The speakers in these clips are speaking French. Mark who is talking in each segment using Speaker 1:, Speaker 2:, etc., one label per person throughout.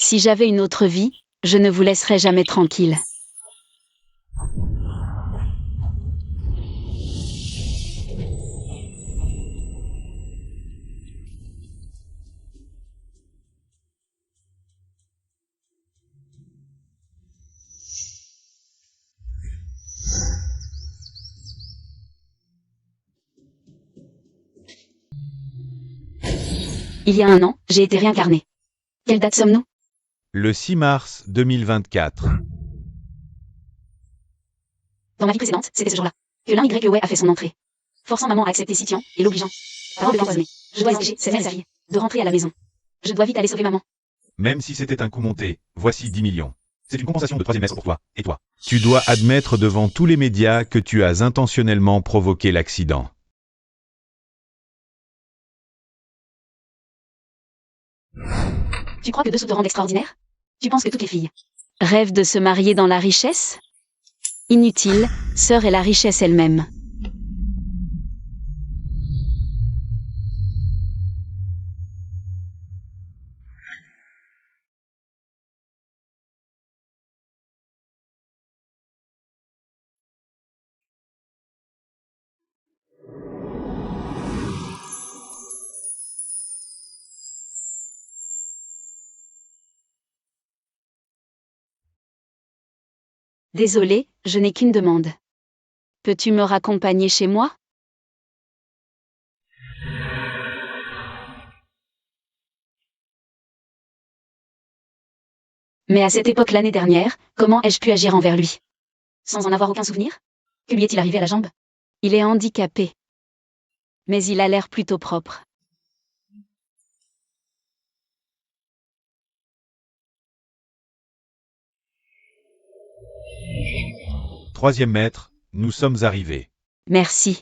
Speaker 1: Si j'avais une autre vie, je ne vous laisserais jamais tranquille. Il y a 1 an, j'ai été réincarné. Quelle date sommes-nous?
Speaker 2: Le 6 mars 2024.
Speaker 1: Dans ma vie précédente, c'était ce jour-là que l'un YOA a fait son entrée, forçant maman à accepter Sitian et l'obligeant, par ordre empoisonné. Je dois empêcher cette mère de rentrer à la maison. Je dois vite aller sauver maman.
Speaker 2: Même si c'était un coup monté, voici 10 millions. C'est une compensation de 3e maître pour toi, et toi. Tu dois admettre devant tous les médias que tu as intentionnellement provoqué l'accident.
Speaker 1: Tu crois que dessous te rendent extraordinaire? Tu penses que toutes les filles rêvent de se marier dans la richesse? Inutile, sœur est la richesse elle-même. Désolé, je n'ai qu'une demande. Peux-tu me raccompagner chez moi? Mais à cette époque l'année dernière, comment ai-je pu agir envers lui? Sans en avoir aucun souvenir? Que lui est-il arrivé à la jambe? Il est handicapé. Mais il a l'air plutôt propre.
Speaker 2: Troisième maître, nous sommes arrivés.
Speaker 1: Merci.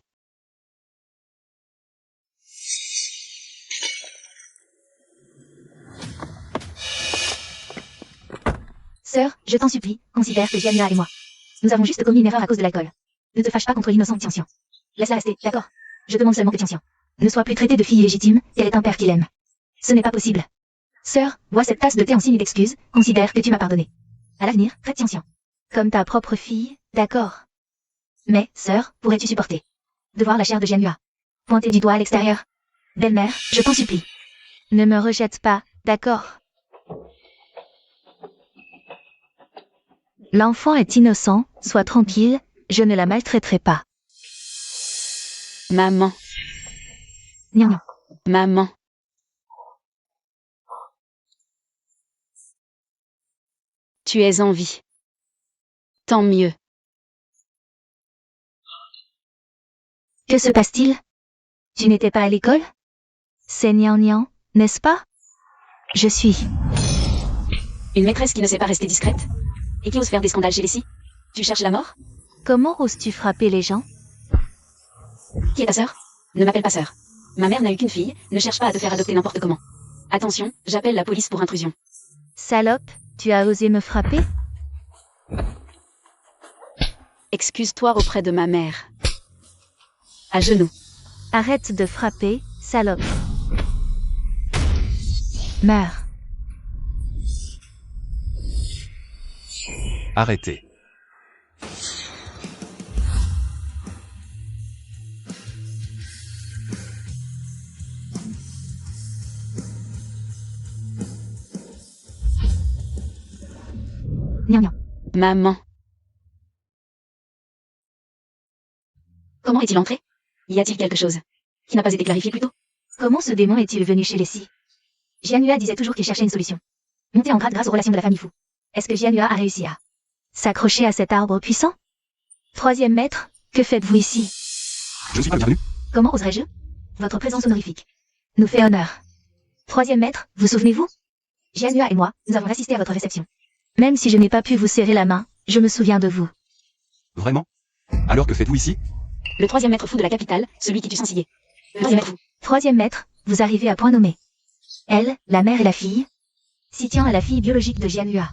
Speaker 3: Sœur, je t'en supplie, considère que Jianhua et moi. Nous avons juste commis une erreur à cause de l'alcool. Ne te fâche pas contre l'innocent Tianxian. Laisse-la rester, d'accord? Je demande seulement que Tianxian ne soit plus traitée de fille illégitime, qu'elle est un père qu'il aime. Ce n'est pas possible. Sœur, bois cette tasse de thé en signe d'excuse, considère que tu m'as pardonné. À l'avenir, traite Tianxian comme ta propre fille, d'accord? Mais, sœur, pourrais-tu supporter de voir la chair de Jianhua pointer du doigt à l'extérieur? Belle-mère, je t'en supplie. Ne me rejette pas, d'accord? L'enfant est innocent, sois tranquille, je ne la maltraiterai pas.
Speaker 1: Maman.
Speaker 3: Nian nian.
Speaker 1: Maman. Tu es en vie. Tant mieux.
Speaker 3: Que se passe-t-il? Tu n'étais pas à l'école? C'est Nian Nian, n'est-ce pas? Je suis.
Speaker 1: Une maîtresse qui ne sait pas rester discrète? Et qui ose faire des scandales chez les si? Tu cherches la mort?
Speaker 3: Comment oses-tu frapper les gens?
Speaker 1: Qui est ta sœur? Ne m'appelle pas sœur. Ma mère n'a eu qu'une fille, ne cherche pas à te faire adopter n'importe comment. Attention, j'appelle la police pour intrusion.
Speaker 3: Salope, tu as osé me frapper?
Speaker 1: Excuse-toi auprès de ma mère. À genoux.
Speaker 3: Arrête de frapper, salope. Meurs.
Speaker 2: Arrêtez.
Speaker 3: Nian nian.
Speaker 1: Maman.
Speaker 3: Comment est-il entré?
Speaker 1: Y a-t-il quelque chose qui n'a pas été clarifié plus tôt?
Speaker 3: Comment ce démon est-il venu chez les si? Jianhua disait toujours qu'il cherchait une solution. Monter en grade grâce aux relations de la famille Fu. Est-ce que Jianhua a réussi à s'accrocher à cet arbre puissant? Troisième maître, que faites-vous ici?
Speaker 4: Je ne suis pas bienvenu.
Speaker 3: Comment oserais-je? Votre présence honorifique nous fait honneur. Troisième maître, vous souvenez-vous? Jianhua et moi, nous avons assisté à votre réception. Même si je n'ai pas pu vous serrer la main, je me souviens de vous.
Speaker 4: Vraiment? Alors que faites-vous ici?
Speaker 1: Le troisième maître fou de la capitale, celui qui tue sans ciller. Le troisième maître fou.
Speaker 3: Troisième maître, vous arrivez à point nommé. Elle, la mère et la fille. Sitian est la fille biologique de Jianhua.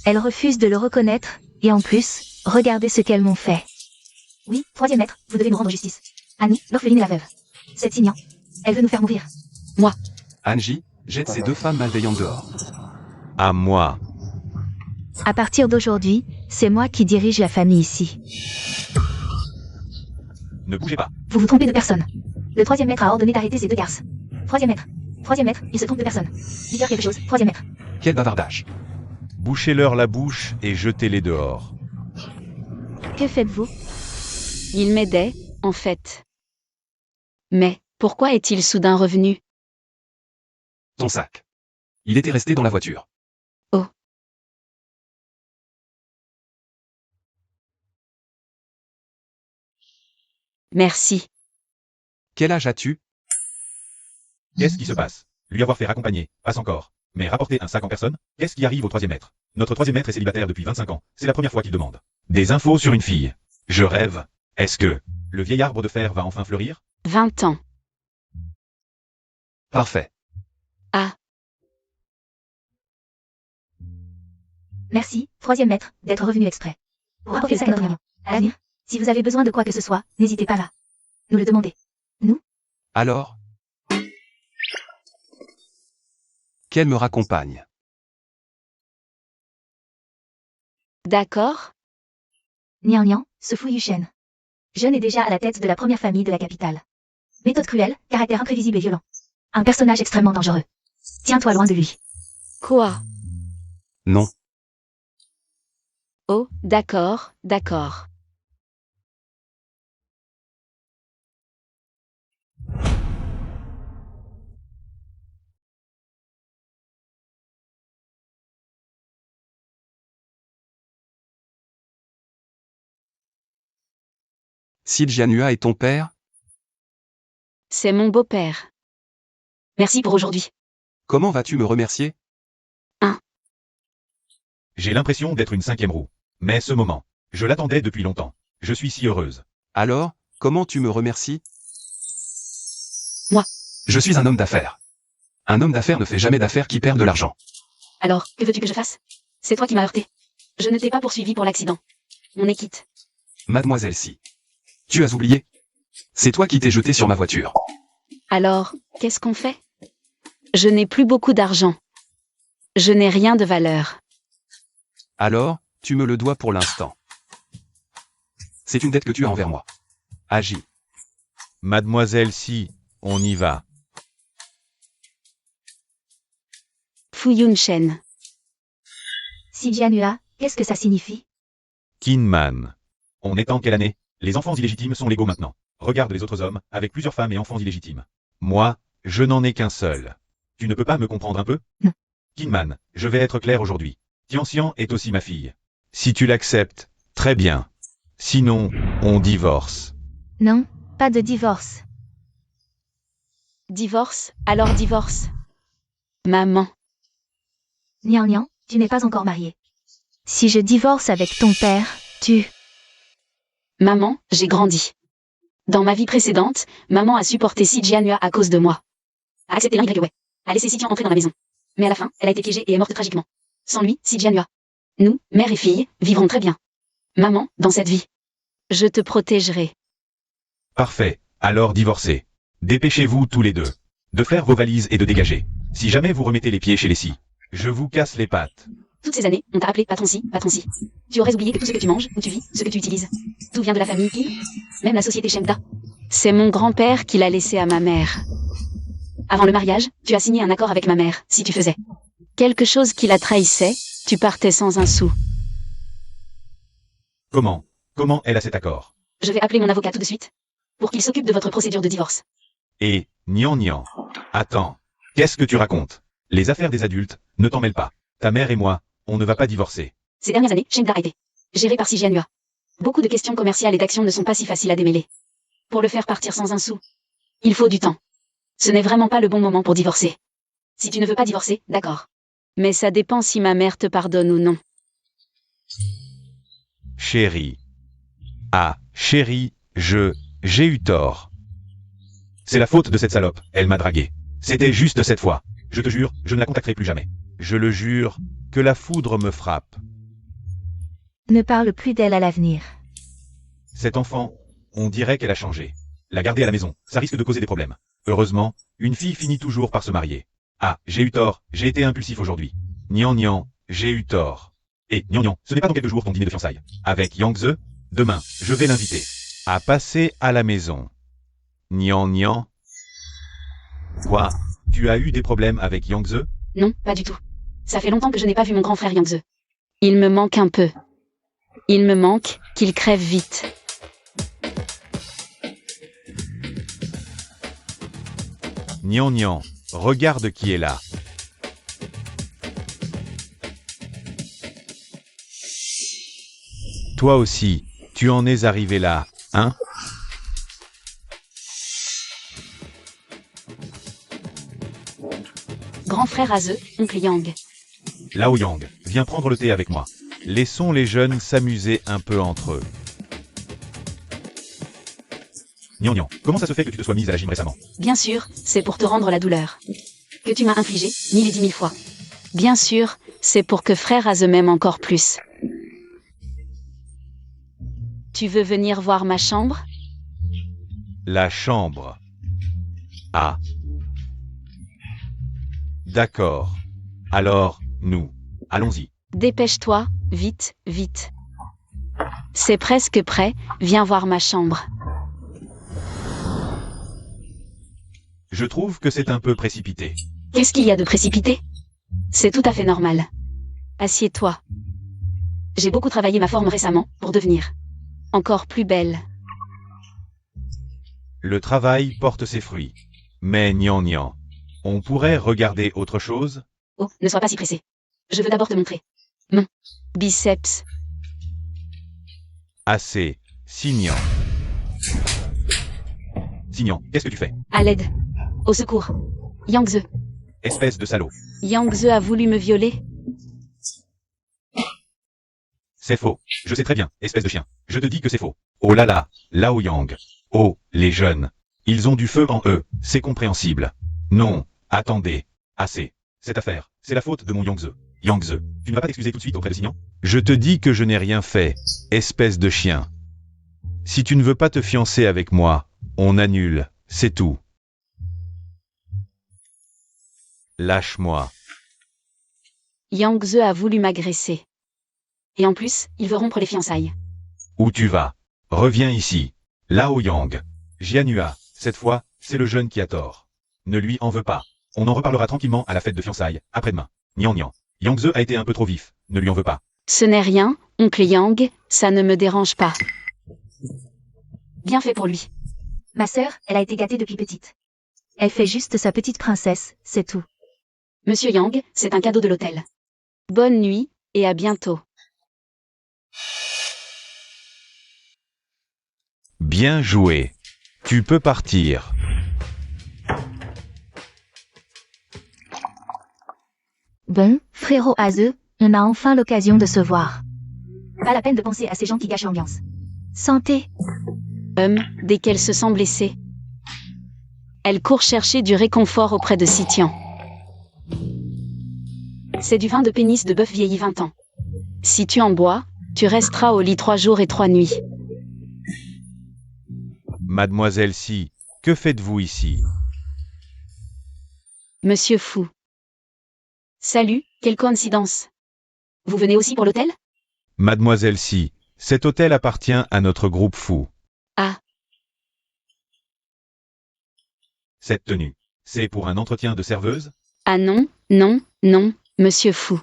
Speaker 3: Elle refuse de le reconnaître, et en plus, regardez ce qu'elles m'ont fait. Oui, troisième maître, vous devez nous rendre justice. À nous, l'orpheline et la veuve. Cette Signan. Elle veut nous faire mourir.
Speaker 1: Moi.
Speaker 4: Angie, jette ces 2 femmes malveillantes dehors.
Speaker 2: À moi.
Speaker 3: À partir d'aujourd'hui, c'est moi qui dirige la famille ici.
Speaker 2: Ne bougez pas.
Speaker 3: Vous vous trompez de personne. Le troisième maître a ordonné d'arrêter ces deux garces. Troisième maître. Troisième maître, il se trompe de personne. Dites-leur quelque chose, troisième maître.
Speaker 4: Quel bavardage.
Speaker 2: Bouchez-leur la bouche et jetez-les dehors.
Speaker 3: Que faites-vous?
Speaker 1: Il m'aidait, en fait. Mais, pourquoi est-il soudain revenu?
Speaker 4: Ton sac. Il était resté dans la voiture.
Speaker 1: Oh. Merci.
Speaker 4: Quel âge as-tu?
Speaker 2: Qu'est-ce qui se passe? Lui avoir fait raccompagner, passe encore. Mais rapporter un sac en personne? Qu'est-ce qui arrive au troisième maître? Notre troisième maître est célibataire depuis 25 ans. C'est la première fois qu'il demande. Des infos sur une fille. Je rêve. Est-ce que le vieil arbre de fer va enfin fleurir?
Speaker 1: 20 ans.
Speaker 4: Parfait.
Speaker 1: Ah,
Speaker 3: Merci, troisième maître, d'être revenu exprès. Pour rapporter le sac à notre maman. À l'avenir, si vous avez besoin de quoi que ce soit, n'hésitez pas à nous le demander.
Speaker 4: Alors? Qu'elle me raccompagne.
Speaker 1: d'accord.
Speaker 3: Nian Nian, ce fou Yuchen. Jeune est déjà à la tête de la première famille de la capitale. Méthode cruelle, caractère imprévisible et violent. Un personnage extrêmement dangereux. Tiens-toi loin de lui.
Speaker 1: Quoi?
Speaker 4: Non.
Speaker 1: Oh, d'accord, d'accord.
Speaker 4: Si Jianhua est ton père?
Speaker 1: C'est mon beau-père. Merci pour aujourd'hui.
Speaker 4: Comment vas-tu me remercier?
Speaker 2: J'ai l'impression d'être une cinquième roue. Mais ce moment, je l'attendais depuis longtemps. Je suis si heureuse.
Speaker 4: Alors, comment tu me remercies?
Speaker 1: Moi.
Speaker 4: Je suis un homme d'affaires. Un homme d'affaires ne fait jamais d'affaires qui perd de l'argent.
Speaker 1: Alors, que veux-tu que je fasse? C'est toi qui m'as heurté. Je ne t'ai pas poursuivi pour l'accident. On est quitte.
Speaker 4: Mademoiselle Si. Tu as oublié? C'est toi qui t'es jeté sur ma voiture.
Speaker 1: Alors, qu'est-ce qu'on fait? Je n'ai plus beaucoup d'argent. Je n'ai rien de valeur.
Speaker 4: Alors, tu me le dois pour l'instant. C'est une dette que tu as envers moi. Agis.
Speaker 2: Mademoiselle Si, on y va.
Speaker 1: Fuyun Shen.
Speaker 3: Si Jianhua, qu'est-ce que ça signifie?
Speaker 2: Kinman. On est en quelle année? Les enfants illégitimes sont légaux maintenant. Regarde les autres hommes, avec plusieurs femmes et enfants illégitimes. Moi, je n'en ai qu'un seul. Tu ne peux pas me comprendre un peu?
Speaker 3: Non.
Speaker 2: Kinman, je vais être clair aujourd'hui. Tianxian est aussi ma fille. Si tu l'acceptes, très bien. Sinon, on divorce.
Speaker 3: Non, pas de divorce.
Speaker 1: Divorce, alors divorce. Maman.
Speaker 3: Nian Nian, tu n'es pas encore marié. Si je divorce avec ton père, tu...
Speaker 1: Maman, j'ai grandi. Dans ma vie précédente, maman a supporté Si Jianhua à cause de moi. A accepté l'Y, a laissé Si Tian entrer dans la maison. Mais à la fin, elle a été piégée et est morte tragiquement. Sans lui, Si Jianhua. Nous, mère et fille, vivrons très bien. Maman, dans cette vie. Je te protégerai.
Speaker 2: Parfait. Alors divorcez. Dépêchez-vous tous les deux. De faire vos valises et de dégager. Si jamais vous remettez les pieds chez les Si, je vous casse les pattes.
Speaker 1: Toutes ces années, on t'a appelé patron si, patron si. Tu aurais oublié que tout ce que tu manges, où tu vis, ce que tu utilises, tout vient de la famille Kim, même la société Shemda. C'est mon grand-père qui l'a laissé à ma mère. Avant le mariage, tu as signé un accord avec ma mère, si tu faisais quelque chose qui la trahissait, tu partais sans un sou.
Speaker 2: Comment elle a cet accord?
Speaker 1: Je vais appeler mon avocat tout de suite, pour qu'il s'occupe de votre procédure de divorce.
Speaker 2: Et, Nian Nian. Attends. Qu'est-ce que tu racontes? Les affaires des adultes, ne t'en mêle pas. Ta mère et moi, on ne va pas divorcer.
Speaker 1: Ces dernières années, Shemda a été gérée par Si Jianhua. Beaucoup de questions commerciales et d'actions ne sont pas si faciles à démêler. Pour le faire partir sans un sou, il faut du temps. Ce n'est vraiment pas le bon moment pour divorcer. Si tu ne veux pas divorcer, d'accord. Mais ça dépend si ma mère te pardonne ou non.
Speaker 2: Chérie. Ah, chérie, j'ai eu tort. C'est la faute de cette salope, elle m'a dragué. C'était juste cette fois. Je te jure, je ne la contacterai plus jamais. Je le jure, que la foudre me frappe.
Speaker 3: Ne parle plus d'elle à l'avenir.
Speaker 2: Cette enfant, on dirait qu'elle a changé. La garder à la maison, ça risque de causer des problèmes. Heureusement, une fille finit toujours par se marier. Ah, j'ai eu tort, j'ai été impulsif aujourd'hui. Nian Nian, j'ai eu tort. Et Nian Nian, ce n'est pas dans quelques jours ton dîner de fiançailles. Avec Yang Ze, demain, je vais l'inviter à passer à la maison. Nian Nian. Quoi? Tu as eu des problèmes avec Yang Ze?
Speaker 1: Non, pas du tout. Ça fait longtemps que je n'ai pas vu mon grand frère Yang Ze. Il me manque un peu. Il me manque qu'il crève vite.
Speaker 2: Nian Nian, regarde qui est là. Toi aussi, tu en es arrivé là, hein?
Speaker 1: Grand frère Aze, oncle Yang.
Speaker 2: Lao Yang, viens prendre le thé avec moi. Laissons les jeunes s'amuser un peu entre eux. Nian Nian, comment ça se fait que tu te sois mise à la gym récemment?
Speaker 1: Bien sûr, c'est pour te rendre la douleur que tu m'as infligée 1000 et 10 000 fois. Bien sûr, c'est pour que frère Aze m'aime encore plus. Tu veux venir voir ma chambre?
Speaker 2: La chambre. Ah. D'accord. Alors, nous. Allons-y.
Speaker 1: Dépêche-toi, vite, vite. C'est presque prêt, viens voir ma chambre.
Speaker 2: Je trouve que c'est un peu précipité.
Speaker 1: Qu'est-ce qu'il y a de précipité? C'est tout à fait normal. Assieds-toi. J'ai beaucoup travaillé ma forme récemment pour devenir encore plus belle.
Speaker 2: Le travail porte ses fruits. Mais Nian Nian, on pourrait regarder autre chose?
Speaker 1: Oh, ne sois pas si pressé. Je veux d'abord te montrer mon biceps.
Speaker 2: Assez. Signan. Signan, qu'est-ce que tu fais?
Speaker 1: À l'aide. Au secours. Yang Ze.
Speaker 2: Espèce de salaud.
Speaker 1: Yang Ze a voulu me violer.
Speaker 2: C'est faux. Je sais très bien, espèce de chien. Je te dis que c'est faux. Oh là là, Lao Yang. Oh, les jeunes. Ils ont du feu en eux, c'est compréhensible. Non, attendez. Assez. Cette affaire, c'est la faute de mon Yang Ze. Yang Ze, tu ne vas pas t'excuser tout de suite auprès de Signan? Je te dis que je n'ai rien fait, espèce de chien. Si tu ne veux pas te fiancer avec moi, on annule, c'est tout. Lâche-moi.
Speaker 1: Yang Ze a voulu m'agresser. Et en plus, il veut rompre les fiançailles.
Speaker 2: Où tu vas? Reviens ici. Lao Yang. Jianhua, cette fois, c'est le jeune qui a tort. Ne lui en veux pas. On en reparlera tranquillement à la fête de fiançailles, après-demain. Nian Nian. Yang Ze a été un peu trop vif. Ne lui en veux pas.
Speaker 1: Ce n'est rien, oncle Yang, ça ne me dérange pas. Bien fait pour lui.
Speaker 3: Ma sœur, elle a été gâtée depuis petite. Elle fait juste sa petite princesse, c'est tout.
Speaker 1: Monsieur Yang, c'est un cadeau de l'hôtel. Bonne nuit, et à bientôt.
Speaker 2: Bien joué. Tu peux partir.
Speaker 3: Bon, frérot Aze, on a enfin l'occasion de se voir. Pas la peine de penser à ces gens qui gâchent l'ambiance. Santé.
Speaker 1: Dès qu'elle se sent blessée, elle court chercher du réconfort auprès de Sitian. C'est du vin de pénis de bœuf vieilli 20 ans. Si tu en bois, tu resteras au lit 3 jours et 3 nuits.
Speaker 2: Mademoiselle Si, que faites-vous ici?
Speaker 1: Monsieur Fou. Salut, quelle coïncidence. Vous venez aussi pour l'hôtel?
Speaker 2: Mademoiselle Si, cet hôtel appartient à notre groupe fou.
Speaker 1: Ah.
Speaker 2: Cette tenue, c'est pour un entretien de serveuse?
Speaker 1: Ah non, non, non, monsieur Fou.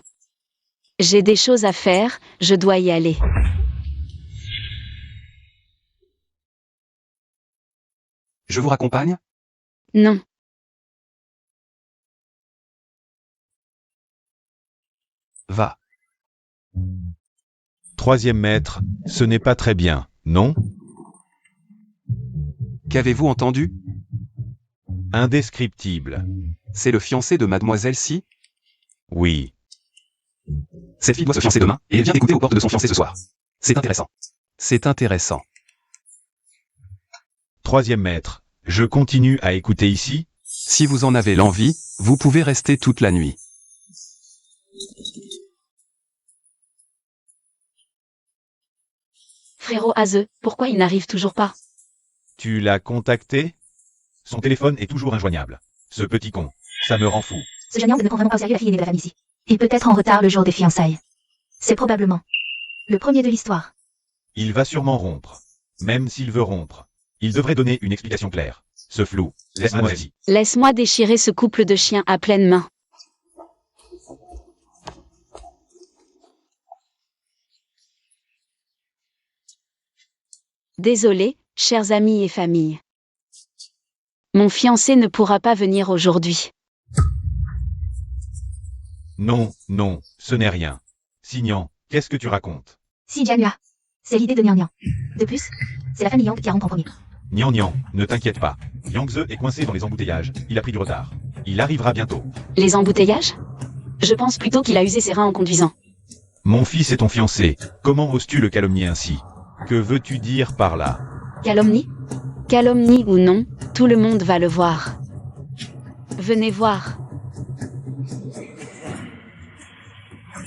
Speaker 1: J'ai des choses à faire, je dois y aller.
Speaker 4: Je vous raccompagne?
Speaker 1: Non.
Speaker 4: Va.
Speaker 2: Troisième maître, ce n'est pas très bien, non?
Speaker 4: Qu'avez-vous entendu?
Speaker 2: Indescriptible.
Speaker 4: C'est le fiancé de Mademoiselle Si?
Speaker 2: Oui.
Speaker 4: Cette fille doit se fiancer demain, et elle vient d'écouter aux portes de son fiancé ce soir. C'est intéressant. C'est intéressant.
Speaker 2: Troisième maître, je continue à écouter ici?
Speaker 4: Si vous en avez l'envie, vous pouvez rester toute la nuit.
Speaker 1: Frérot Aze, pourquoi il n'arrive toujours pas?
Speaker 2: Tu l'as contacté? Son téléphone est toujours injoignable. Ce petit con, ça me rend fou.
Speaker 3: Ce Jianyang ne prend vraiment pas au sérieux la fille aînée de la famille ici. Il peut être en retard le jour des fiançailles. C'est probablement le premier de l'histoire.
Speaker 2: Il va sûrement rompre. Même s'il veut rompre. Il devrait donner une explication claire. Ce flou, laisse mademoiselle.
Speaker 1: Laisse-moi déchirer ce couple de chiens à pleine main. Désolé, chers amis et famille. Mon fiancé ne pourra pas venir aujourd'hui.
Speaker 2: Non, non, ce n'est rien. Signan, qu'est-ce que tu racontes?
Speaker 3: Si Jianhua. C'est l'idée de Nian Nian. De plus, c'est la famille Yang qui rompt en premier.
Speaker 2: Nian Nian, ne t'inquiète pas. Yangze est coincé dans les embouteillages, il a pris du retard. Il arrivera bientôt.
Speaker 1: Les embouteillages? Je pense plutôt qu'il a usé ses reins en conduisant.
Speaker 2: Mon fils est ton fiancé, comment oses-tu le calomnier ainsi? Que veux-tu dire par là?
Speaker 1: Calomnie? Calomnie ou non, tout le monde va le voir. Venez voir.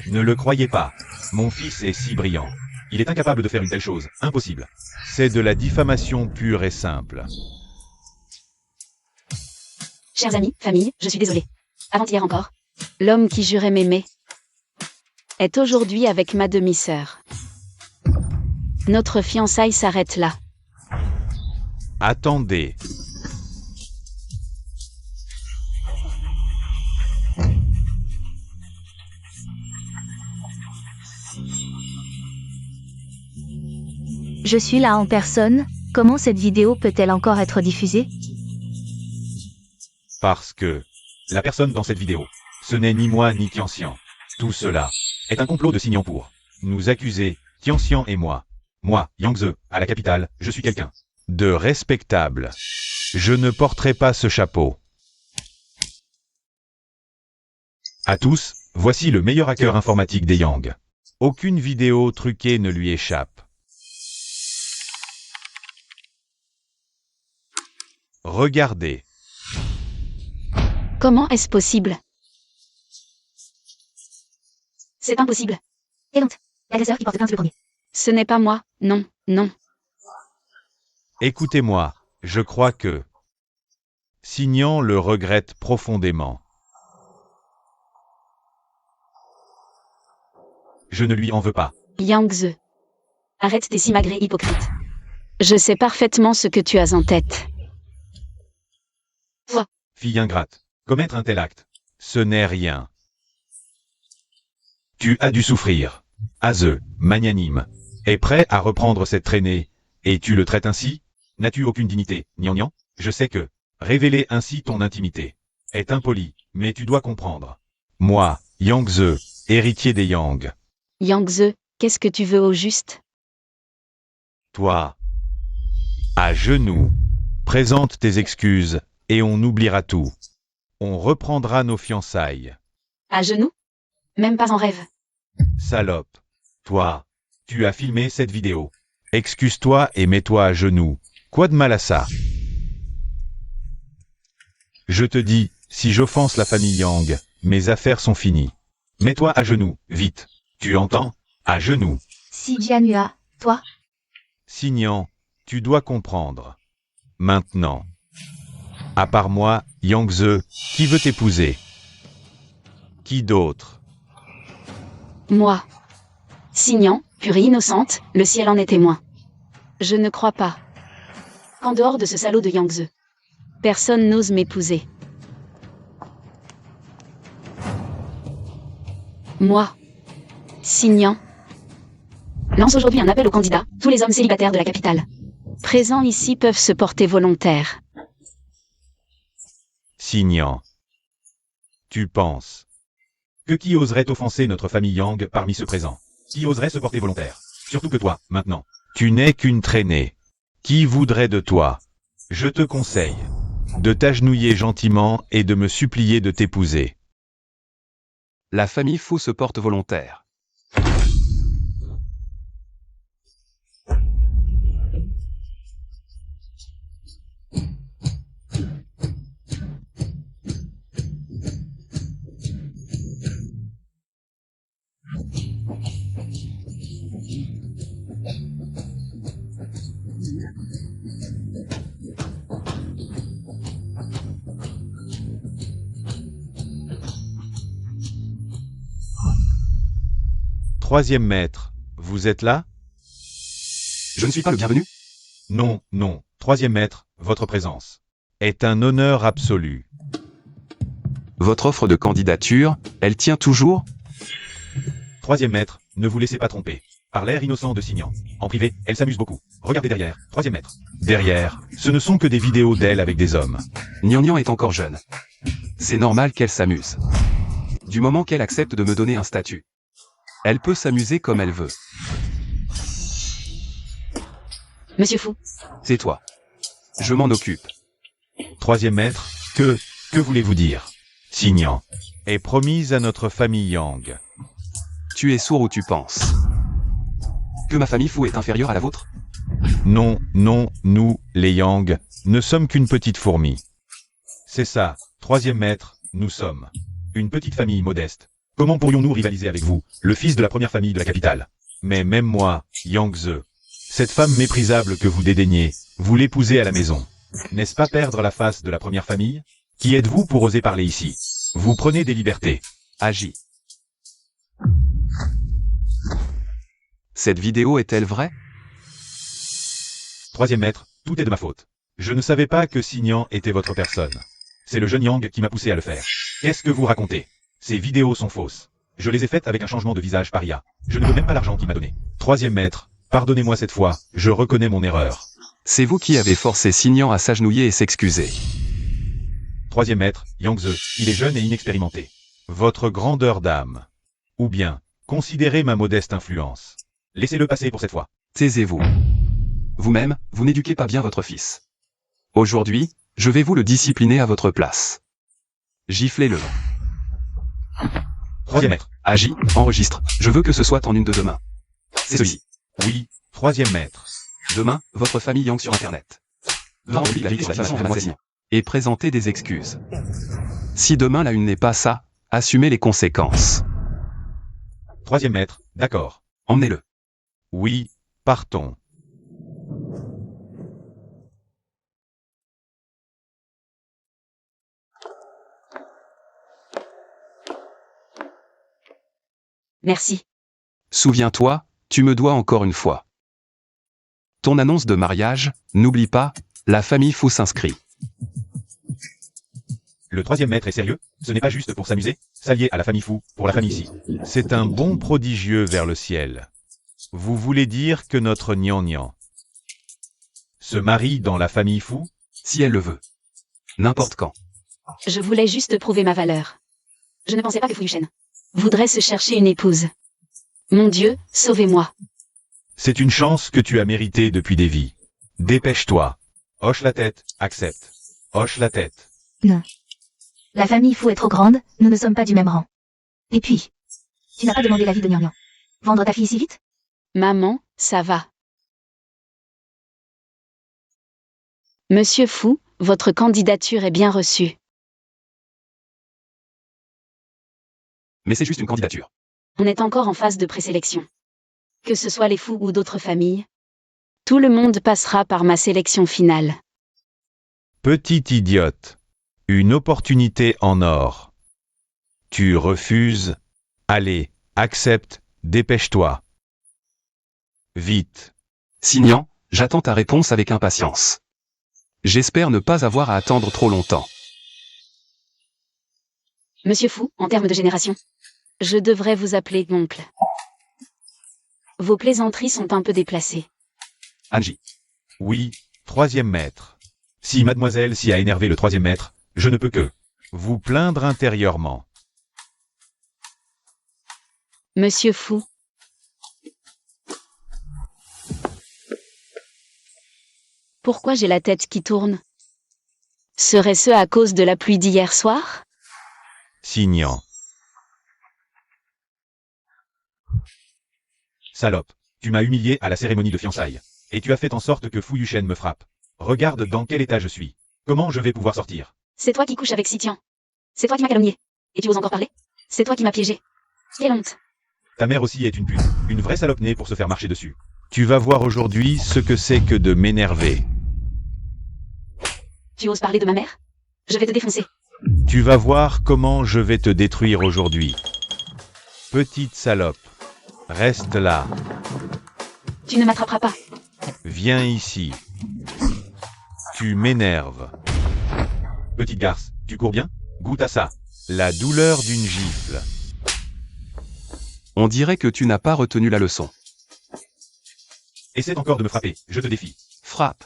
Speaker 2: Ne le croyez pas. Mon fils est si brillant. Il est incapable de faire une telle chose, impossible. C'est de la diffamation pure et simple.
Speaker 1: Chers amis, famille, je suis désolée. Avant-hier encore. L'homme qui jurait m'aimer est aujourd'hui avec ma demi-sœur. Notre fiançaille s'arrête là.
Speaker 2: Attendez.
Speaker 3: Je suis là en personne. Comment cette vidéo peut-elle encore être diffusée?
Speaker 2: Parce que la personne dans cette vidéo, ce n'est ni moi ni Tianxian. Tout cela est un complot de Signan pour nous accuser, Tianxian et moi. Moi, Yangze, à la capitale, je suis quelqu'un de respectable. Je ne porterai pas ce chapeau. À tous, voici le meilleur hacker informatique des Yang. Aucune vidéo truquée ne lui échappe. Regardez.
Speaker 1: Comment est-ce possible? C'est impossible.
Speaker 3: Quelle honte. L'agresseur qui porte plainte le premier.
Speaker 1: Ce n'est pas moi, non, non.
Speaker 2: Écoutez-moi, je crois que Signan le regrette profondément. Je ne lui en veux pas.
Speaker 1: Yangze. Arrête tes simagrées hypocrites. Je sais parfaitement ce que tu as en tête.
Speaker 2: Fille ingrate, commettre un tel acte, ce n'est rien. Tu as dû souffrir. Aze, magnanime, est prêt à reprendre cette traînée, et tu le traites ainsi? N'as-tu aucune dignité, Nian Nian? Je sais que révéler ainsi ton intimité est impoli, mais tu dois comprendre. Moi, Yangze, héritier des Yang.
Speaker 1: Yangze, qu'est-ce que tu veux au juste?
Speaker 2: Toi, à genoux, présente tes excuses, et on oubliera tout. On reprendra nos fiançailles.
Speaker 1: À genoux? Même pas en rêve.
Speaker 2: Salope. Toi, tu as filmé cette vidéo. Excuse-toi et mets-toi à genoux. Quoi de mal à ça? Je te dis, si j'offense la famille Yang, mes affaires sont finies. Mets-toi à genoux, vite. Tu entends? À genoux.
Speaker 3: Si Jianhua, toi?
Speaker 2: Signan, tu dois comprendre. Maintenant. À part moi, Yangze, qui veut t'épouser? Qui d'autre?
Speaker 1: Moi. Signan, pure et innocente, le ciel en est témoin. Je ne crois pas qu'en dehors de ce salaud de Yangze, personne n'ose m'épouser. Moi. Signan. Lance aujourd'hui un appel aux candidats, tous les hommes célibataires de la capitale présents ici peuvent se porter volontaires.
Speaker 2: Signan. Tu penses que qui oserait offenser notre famille Yang parmi ceux présents? Qui oserait se porter volontaire? Surtout que toi, maintenant. Tu n'es qu'une traînée. Qui voudrait de toi? Je te conseille de t'agenouiller gentiment et de me supplier de t'épouser.
Speaker 4: La famille Fou se porte volontaire.
Speaker 2: Troisième maître, vous êtes là?
Speaker 4: Je ne suis pas le bienvenu?
Speaker 2: Non, non. Troisième maître, votre présence est un honneur absolu.
Speaker 4: Votre offre de candidature, elle tient toujours?
Speaker 2: Troisième maître, ne vous laissez pas tromper par l'air innocent de Signan. En privé, elle s'amuse beaucoup. Regardez derrière. Troisième maître. Derrière, ce ne sont que des vidéos d'elle avec des hommes.
Speaker 4: Nian est encore jeune. C'est normal qu'elle s'amuse. Du moment qu'elle accepte de me donner un statut. Elle peut s'amuser comme elle veut.
Speaker 1: Monsieur Fou,
Speaker 4: C'est toi. Je m'en occupe.
Speaker 2: Troisième maître, que voulez-vous dire? Signan est promise à notre famille Yang.
Speaker 4: Tu es sourd ou tu penses que ma famille Fou est inférieure à la vôtre?
Speaker 2: Non, non, nous, les Yang, ne sommes qu'une petite fourmi. C'est ça, troisième maître, nous sommes une petite famille modeste. Comment pourrions-nous rivaliser avec vous, le fils de la première famille de la capitale? Mais même moi, Yang Ze, cette femme méprisable que vous dédaignez, vous l'épousez à la maison. N'est-ce pas perdre la face de la première famille? Qui êtes-vous pour oser parler ici? Vous prenez des libertés.
Speaker 4: Agis. Cette vidéo est-elle vraie?
Speaker 2: Troisième maître, tout est de ma faute. Je ne savais pas que Signan était votre personne. C'est le jeune Yang qui m'a poussé à le faire. Qu'est-ce que vous racontez? Ces vidéos sont fausses. Je les ai faites avec un changement de visage paria. Je ne veux même pas l'argent qu'il m'a donné. Troisième maître, pardonnez-moi cette fois, je reconnais mon erreur.
Speaker 4: C'est vous qui avez forcé Signan à s'agenouiller et s'excuser.
Speaker 2: Troisième maître, Yang Ze, il est jeune et inexpérimenté. Votre grandeur d'âme. Ou bien, considérez ma modeste influence. Laissez-le passer pour cette fois.
Speaker 4: Taisez-vous. Vous-même, vous n'éduquez pas bien votre fils. Aujourd'hui, je vais vous le discipliner à votre place. Giflez-le.
Speaker 2: Troisième maître.
Speaker 4: Agis, enregistre. Je veux que ce soit en une de demain. C'est ceci.
Speaker 2: Oui, troisième maître.
Speaker 4: Demain, votre famille Yang sur Internet. Vendredi, la vie sur la façon de Signan. Et présenter des excuses. Si demain la une n'est pas ça, assumez les conséquences.
Speaker 2: Troisième maître, d'accord.
Speaker 4: Emmenez-le.
Speaker 2: Oui, partons.
Speaker 1: merci.
Speaker 4: Souviens-toi, tu me dois encore une fois. Ton annonce de mariage, n'oublie pas, la famille Fou s'inscrit.
Speaker 2: Le troisième maître est sérieux? Ce n'est pas juste pour s'amuser? S'allier à la famille Fou, pour la famille ici. C'est un bond prodigieux vers le ciel. Vous voulez dire que notre Nian se marie dans la famille Fou?
Speaker 4: Si elle le veut. N'importe quand.
Speaker 1: Je voulais juste prouver ma valeur. Je ne pensais pas que Fu Yuchen voudrait se chercher une épouse. Mon Dieu, sauvez-moi.
Speaker 2: C'est une chance que tu as méritée depuis des vies. Dépêche-toi. Hoche la tête, accepte. Hoche la tête.
Speaker 3: Non. La famille Fou est trop grande, nous ne sommes pas du même rang. Et puis, tu n'as pas demandé l'avis de Nian. Vendre ta fille si vite?
Speaker 1: Maman, ça va. Monsieur Fou, votre candidature est bien reçue.
Speaker 4: Mais c'est juste une candidature.
Speaker 1: On est encore en phase de présélection. Que ce soit les Fous ou d'autres familles, tout le monde passera par ma sélection finale.
Speaker 2: Petite idiote. Une opportunité en or. Tu refuses? Allez, accepte, dépêche-toi. Vite.
Speaker 4: Signan, j'attends ta réponse avec impatience. J'espère ne pas avoir à attendre trop longtemps.
Speaker 1: Monsieur Fou, en termes de génération, je devrais vous appeler oncle. Vos plaisanteries sont un peu déplacées.
Speaker 4: Angie.
Speaker 2: Oui, troisième maître. Si mademoiselle s'y a énervé le troisième maître, je ne peux que vous plaindre intérieurement.
Speaker 1: Monsieur Fou. Pourquoi j'ai la tête qui tourne? Serait-ce à cause de la pluie d'hier soir?
Speaker 2: Signan. Salope, tu m'as humilié à la cérémonie de fiançailles. Et tu as fait en sorte que Fu Yuchen me frappe. Regarde dans quel état je suis. Comment je vais pouvoir sortir?
Speaker 1: C'est toi qui couches avec Sitian. C'est toi qui m'as calomnié. Et tu oses encore parler? C'est toi qui m'as piégé. Quelle honte.
Speaker 2: Ta mère aussi est une pute. Une vraie salope née pour se faire marcher dessus. Tu vas voir aujourd'hui ce que c'est que de m'énerver.
Speaker 1: Tu oses parler de ma mère? Je vais te défoncer.
Speaker 2: Tu vas voir comment je vais te détruire aujourd'hui. Petite salope. Reste là.
Speaker 1: Tu ne m'attraperas pas.
Speaker 2: Viens ici. Tu m'énerves. Petite garce, tu cours bien? Goûte à ça. La douleur d'une gifle.
Speaker 4: On dirait que tu n'as pas retenu la leçon.
Speaker 2: Essaie encore de me frapper, je te défie.
Speaker 4: Frappe.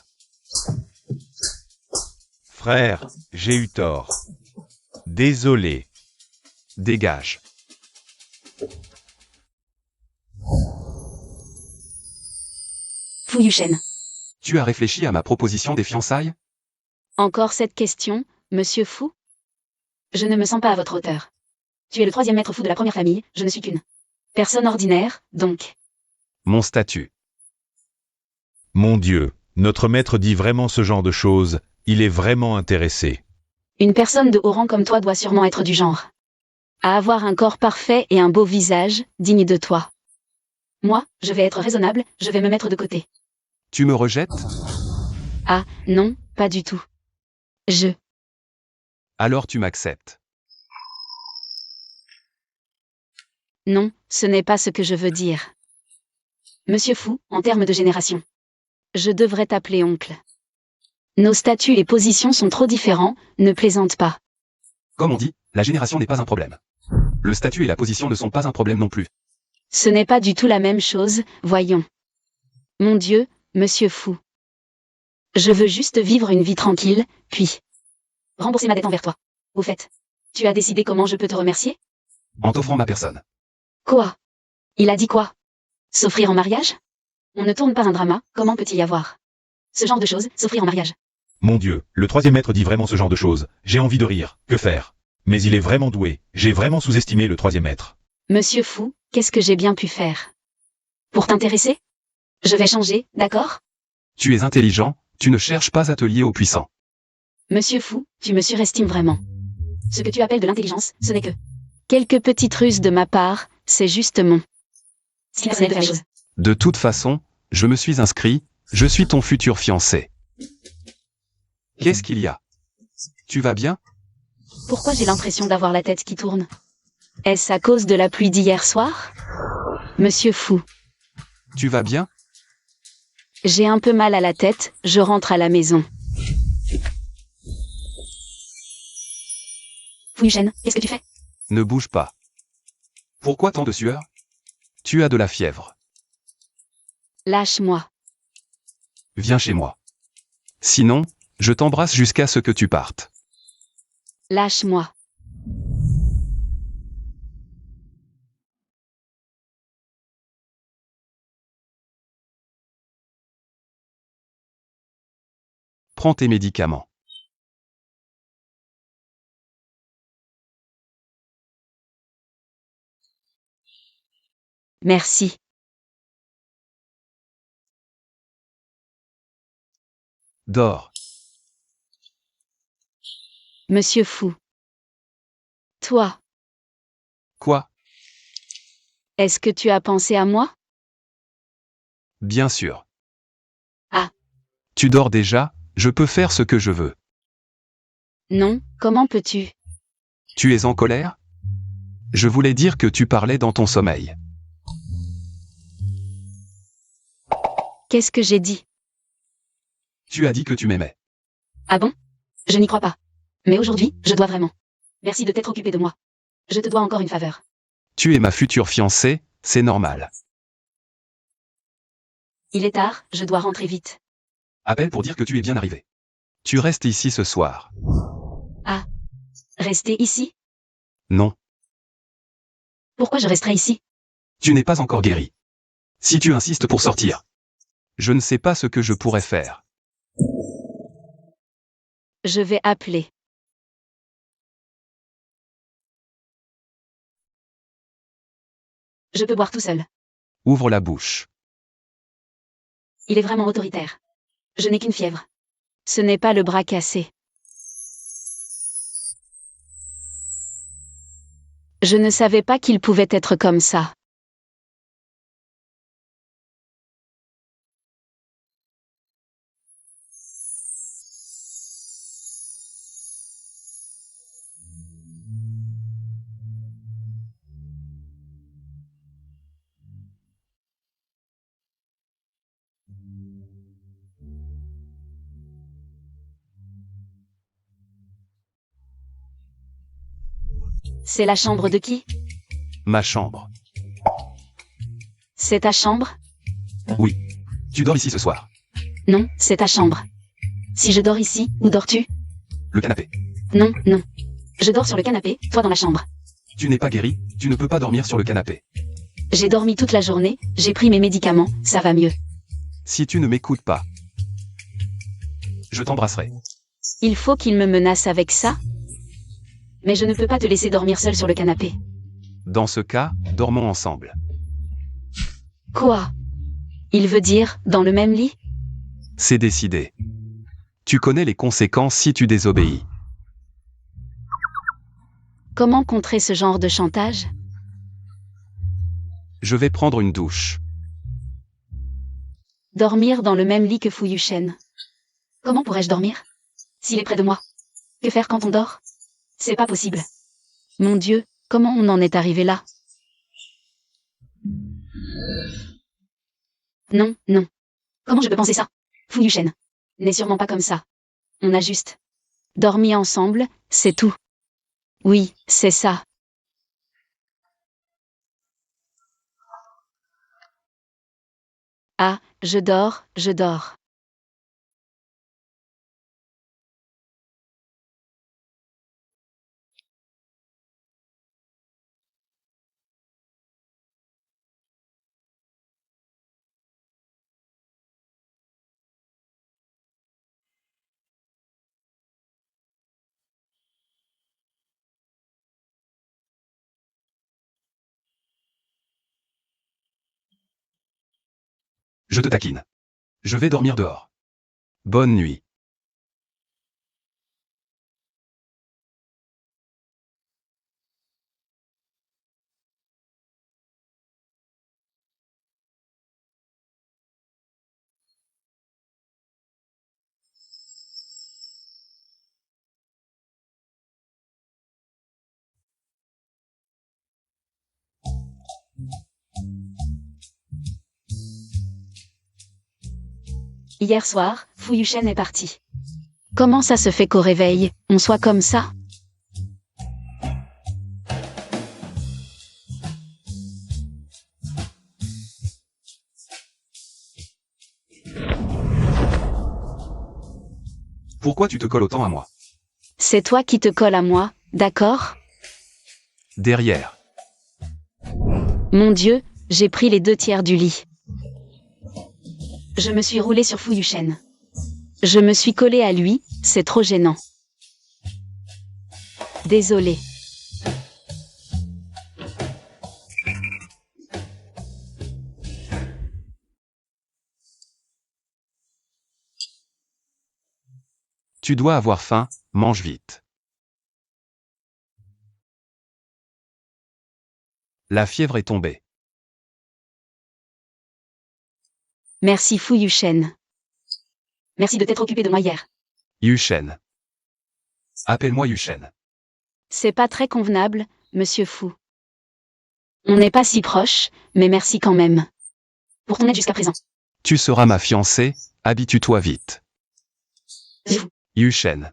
Speaker 2: Frère, j'ai eu tort. Désolé.
Speaker 4: Dégage.
Speaker 1: Fu Yuchen.
Speaker 4: Tu as réfléchi à ma proposition des fiançailles?
Speaker 1: Encore cette question, monsieur Fu? Je ne me sens pas à votre hauteur. Tu es le troisième maître fou de la première famille, je ne suis qu'une personne ordinaire, donc.
Speaker 4: Mon statut.
Speaker 2: Mon Dieu, notre maître dit vraiment ce genre de choses, il est vraiment intéressé.
Speaker 1: Une personne de haut rang comme toi doit sûrement être du genre à avoir un corps parfait et un beau visage, digne de toi. Moi, je vais être raisonnable, je vais me mettre de côté.
Speaker 4: Tu me rejettes?
Speaker 1: Ah, non, pas du tout.
Speaker 4: Alors tu m'acceptes.
Speaker 1: Non, ce n'est pas ce que je veux dire. Monsieur Fu, en termes de génération. Je devrais t'appeler oncle. Nos statuts et positions sont trop différents, ne plaisante pas.
Speaker 4: Comme on dit, la génération n'est pas un problème. Le statut et la position ne sont pas un problème non plus.
Speaker 1: Ce n'est pas du tout la même chose, voyons. Mon Dieu, monsieur Fu. Je veux juste vivre une vie tranquille, puis rembourser ma dette envers toi. Au fait, tu as décidé comment je peux te remercier?
Speaker 4: En t'offrant ma personne.
Speaker 1: Quoi? Il a dit quoi? S'offrir en mariage? On ne tourne pas un drama, comment peut-il y avoir ce genre de choses, s'offrir en mariage?
Speaker 2: Mon Dieu, le troisième maître dit vraiment ce genre de choses, j'ai envie de rire, que faire? Mais il est vraiment doué, j'ai vraiment sous-estimé le troisième maître.
Speaker 1: Monsieur Fu, qu'est-ce que j'ai bien pu faire? Pour t'intéresser? Je vais changer, d'accord?
Speaker 4: Tu es intelligent, tu ne cherches pas à te lier aux puissants.
Speaker 1: Monsieur Fu, tu me surestimes vraiment. Ce que tu appelles de l'intelligence, ce n'est que quelques petites ruses de ma part, c'est juste mon style personnel de faire les choses.
Speaker 4: De toute façon, je me suis inscrit, je suis ton futur fiancé. Qu'est-ce qu'il y a? Tu vas bien?
Speaker 1: Pourquoi j'ai l'impression d'avoir la tête qui tourne? Est-ce à cause de la pluie d'hier soir? Monsieur Fu,
Speaker 4: Tu vas bien?
Speaker 1: j'ai un peu mal à la tête, je rentre à la maison. Fu Yuchen, qu'est-ce que tu fais?
Speaker 4: Ne bouge pas. Pourquoi tant de sueur? Tu as de la fièvre.
Speaker 1: Lâche-moi.
Speaker 4: Viens chez moi. Sinon, je t'embrasse jusqu'à ce que tu partes.
Speaker 1: Lâche-moi.
Speaker 4: Prends tes médicaments.
Speaker 1: Merci.
Speaker 4: Dors.
Speaker 1: Monsieur Fu. Toi,
Speaker 4: Quoi?
Speaker 1: est-ce que tu as pensé à moi?
Speaker 4: Bien sûr.
Speaker 1: Ah.
Speaker 4: Tu dors déjà, je peux faire ce que je veux.
Speaker 1: Non, comment peux-tu?
Speaker 4: Tu es en colère? Je voulais dire que tu parlais dans ton sommeil.
Speaker 1: Qu'est-ce que j'ai dit?
Speaker 4: Tu as dit que tu m'aimais.
Speaker 1: Ah bon? Je n'y crois pas. Mais aujourd'hui, je dois vraiment. Merci de t'être occupé de moi. Je te dois encore une faveur.
Speaker 4: Tu es ma future fiancée, c'est normal.
Speaker 1: Il est tard, je dois rentrer vite.
Speaker 4: Appelle pour dire que tu es bien arrivé. Tu restes ici ce soir.
Speaker 1: Ah. Rester ici?
Speaker 4: Non,
Speaker 1: Pourquoi je resterai ici?
Speaker 4: tu n'es pas encore guéri. Si tu insistes pour sortir, je ne sais pas ce que je pourrais faire.
Speaker 1: Je vais appeler. Je peux boire tout seul.
Speaker 4: Ouvre la bouche.
Speaker 1: Il est vraiment autoritaire. Je n'ai qu'une fièvre. Ce n'est pas le bras cassé. Je ne savais pas qu'il pouvait être comme ça. C'est la chambre de qui?
Speaker 4: Ma chambre.
Speaker 1: C'est ta chambre?
Speaker 4: Oui. Tu dors ici ce soir.
Speaker 1: Non, c'est ta chambre. Si je dors ici, où dors-tu?
Speaker 4: Le canapé.
Speaker 1: Non, non. Je dors sur le canapé, toi dans la chambre.
Speaker 4: Tu n'es pas guéri, tu ne peux pas dormir sur le canapé.
Speaker 1: J'ai dormi toute la journée, j'ai pris mes médicaments, ça va mieux.
Speaker 4: Si tu ne m'écoutes pas, je t'embrasserai.
Speaker 1: Il faut qu'il me menace avec ça? Mais je ne peux pas te laisser dormir seul sur le canapé.
Speaker 4: Dans ce cas, dormons ensemble.
Speaker 1: Quoi? Il veut dire, dans le même lit?
Speaker 4: C'est décidé. Tu connais les conséquences si tu désobéis.
Speaker 1: Comment contrer ce genre de chantage?
Speaker 4: Je vais prendre une douche.
Speaker 1: Dormir dans le même lit que Fu Yuchen. Comment pourrais-je dormir? S'il est près de moi. Que faire quand on dort? C'est pas possible. Mon Dieu, comment on en est arrivé là? Non, non. Comment je peux penser ça? Fu Yuchen n'est sûrement pas comme ça. On a juste dormi ensemble, c'est tout. Oui, c'est ça. Ah, je dors, je dors.
Speaker 4: Je te taquine. Je vais dormir dehors. Bonne nuit.
Speaker 1: Hier soir, Fu Yuchen est parti. Comment ça se fait qu'au réveil, on soit comme ça?
Speaker 4: Pourquoi tu te colles autant à moi?
Speaker 1: C'est toi qui te colles à moi, d'accord?
Speaker 4: Derrière.
Speaker 1: Mon Dieu, j'ai pris les 2/3 du lit. Je me suis roulée sur Fu Yuchen. Je me suis collée à lui, c'est trop gênant. Désolée.
Speaker 4: Tu dois avoir faim, mange vite. La fièvre est tombée.
Speaker 1: Merci Fu Yuchen. Merci de t'être occupé de moi hier.
Speaker 4: Yuchen. Appelle-moi Yuchen.
Speaker 1: C'est pas très convenable, monsieur Fu. On n'est pas si proches, mais merci quand même. Pour ton aide jusqu'à présent.
Speaker 4: Tu seras ma fiancée, habitue-toi vite. Yuchen.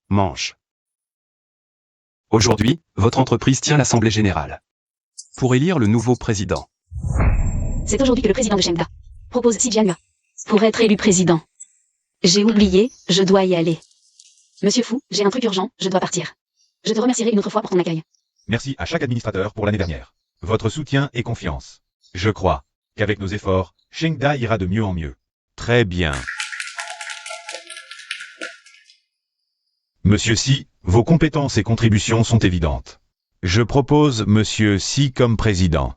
Speaker 4: Mange. Aujourd'hui, votre entreprise tient l'Assemblée générale. Pour élire le nouveau président.
Speaker 1: C'est aujourd'hui que le président de Shengda propose Si Jianhua pour être élu président. J'ai oublié, je dois y aller. Monsieur Fu, j'ai un truc urgent, je dois partir. Je te remercierai une autre fois pour ton accueil.
Speaker 2: Merci à chaque administrateur pour l'année dernière. Votre soutien et confiance. Je crois qu'avec nos efforts, Shengda ira de mieux en mieux. Très bien. Monsieur Si, vos compétences et contributions sont évidentes. Je propose Monsieur Si comme président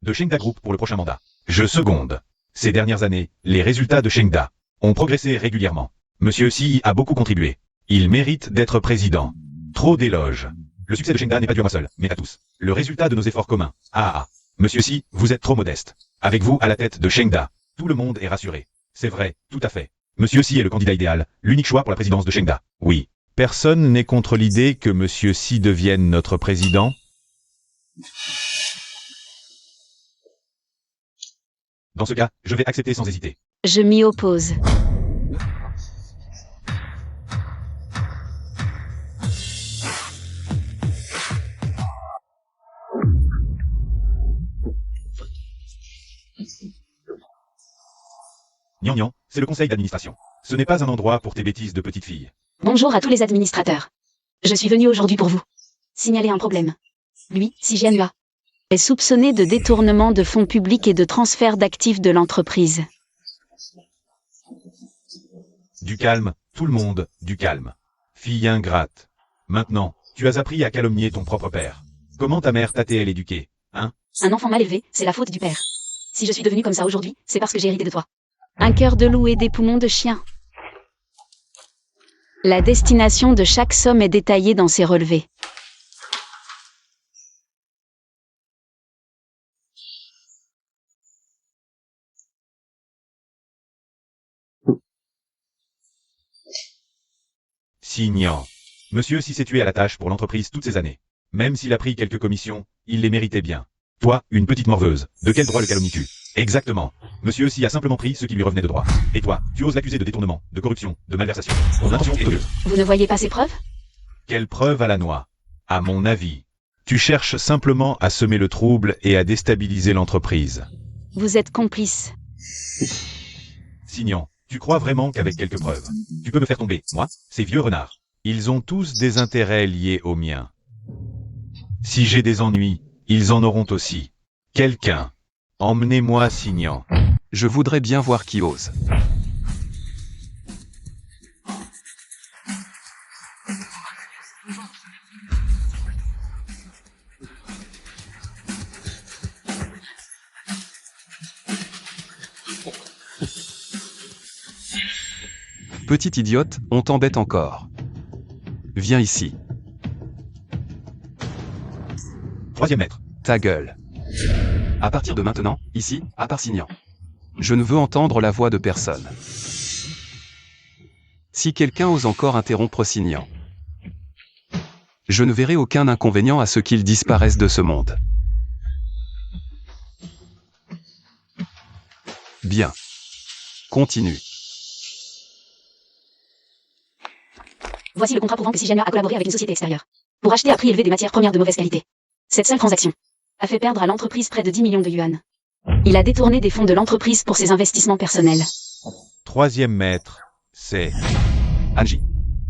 Speaker 2: de Shengda Group pour le prochain mandat. Je seconde. Ces dernières années, les résultats de Shengda ont progressé régulièrement. Monsieur Si a beaucoup contribué. Il mérite d'être président. Trop d'éloges. Le succès de Shengda n'est pas dû à moi seul, mais à tous. Le résultat de nos efforts communs. Monsieur Si, vous êtes trop modeste. Avec vous à la tête de Shengda, tout le monde est rassuré. C'est vrai, tout à fait. Monsieur Si est le candidat idéal, l'unique choix pour la présidence de Shengda. Oui. Personne n'est contre l'idée que Monsieur Si devienne notre président. Dans ce cas, je vais accepter sans hésiter.
Speaker 1: Je m'y oppose.
Speaker 2: Gnangnan, c'est le conseil d'administration. Ce n'est pas un endroit pour tes bêtises de petite fille.
Speaker 1: Bonjour à tous les administrateurs. Je suis venu aujourd'hui pour vous signaler un problème. Lui, Si Jianhua, est soupçonné de détournement de fonds publics et de transfert d'actifs de l'entreprise.
Speaker 2: Du calme, tout le monde, du calme. Fille ingrate. Maintenant, tu as appris à calomnier ton propre père. Comment ta mère t'a-t-elle éduqué, hein?
Speaker 1: Un enfant mal élevé, c'est la faute du père. Si je suis devenu comme ça aujourd'hui, c'est parce que j'ai hérité de toi. Un cœur de loup et des poumons de chien. La destination de chaque somme est détaillée dans ces relevés.
Speaker 2: Signan. Monsieur s'y s'est tué à la tâche pour l'entreprise toutes ces années. Même s'il a pris quelques commissions, il les méritait bien. Toi, une petite morveuse, de quel droit le calomnies-tu? Exactement. Monsieur s'y a simplement pris ce qui lui revenait de droit. Et toi, tu oses l'accuser de détournement, de corruption, de malversation. Ton intention est odieuse.
Speaker 1: Vous ne voyez pas ces preuves?
Speaker 2: Quelle preuve à la noix? À mon avis, tu cherches simplement à semer le trouble et à déstabiliser l'entreprise.
Speaker 1: Vous êtes complice.
Speaker 2: Signan, tu crois vraiment qu'avec quelques preuves, tu peux me faire tomber, moi, ces vieux renards? Ils ont tous des intérêts liés aux miens. Si j'ai des ennuis, ils en auront aussi. Quelqu'un, emmenez-moi Signan.
Speaker 4: Je voudrais bien voir qui ose. Petite idiote, on t'embête encore. Viens ici.
Speaker 2: Troisième maître.
Speaker 4: Ta gueule. À partir de maintenant, ici, à part Signan. Je ne veux entendre la voix de personne. Si quelqu'un ose encore interrompre Signan, je ne verrai aucun inconvénient à ce qu'il disparaisse de ce monde. Bien. Continue.
Speaker 1: Voici le contrat prouvant que Si Jianhua a collaboré avec une société extérieure pour acheter à prix élevé des matières premières de mauvaise qualité. Cette seule transaction a fait perdre à l'entreprise près de 10 millions de yuan. Il a détourné des fonds de l'entreprise pour ses investissements personnels.
Speaker 2: Troisième maître, c'est...
Speaker 4: Anji.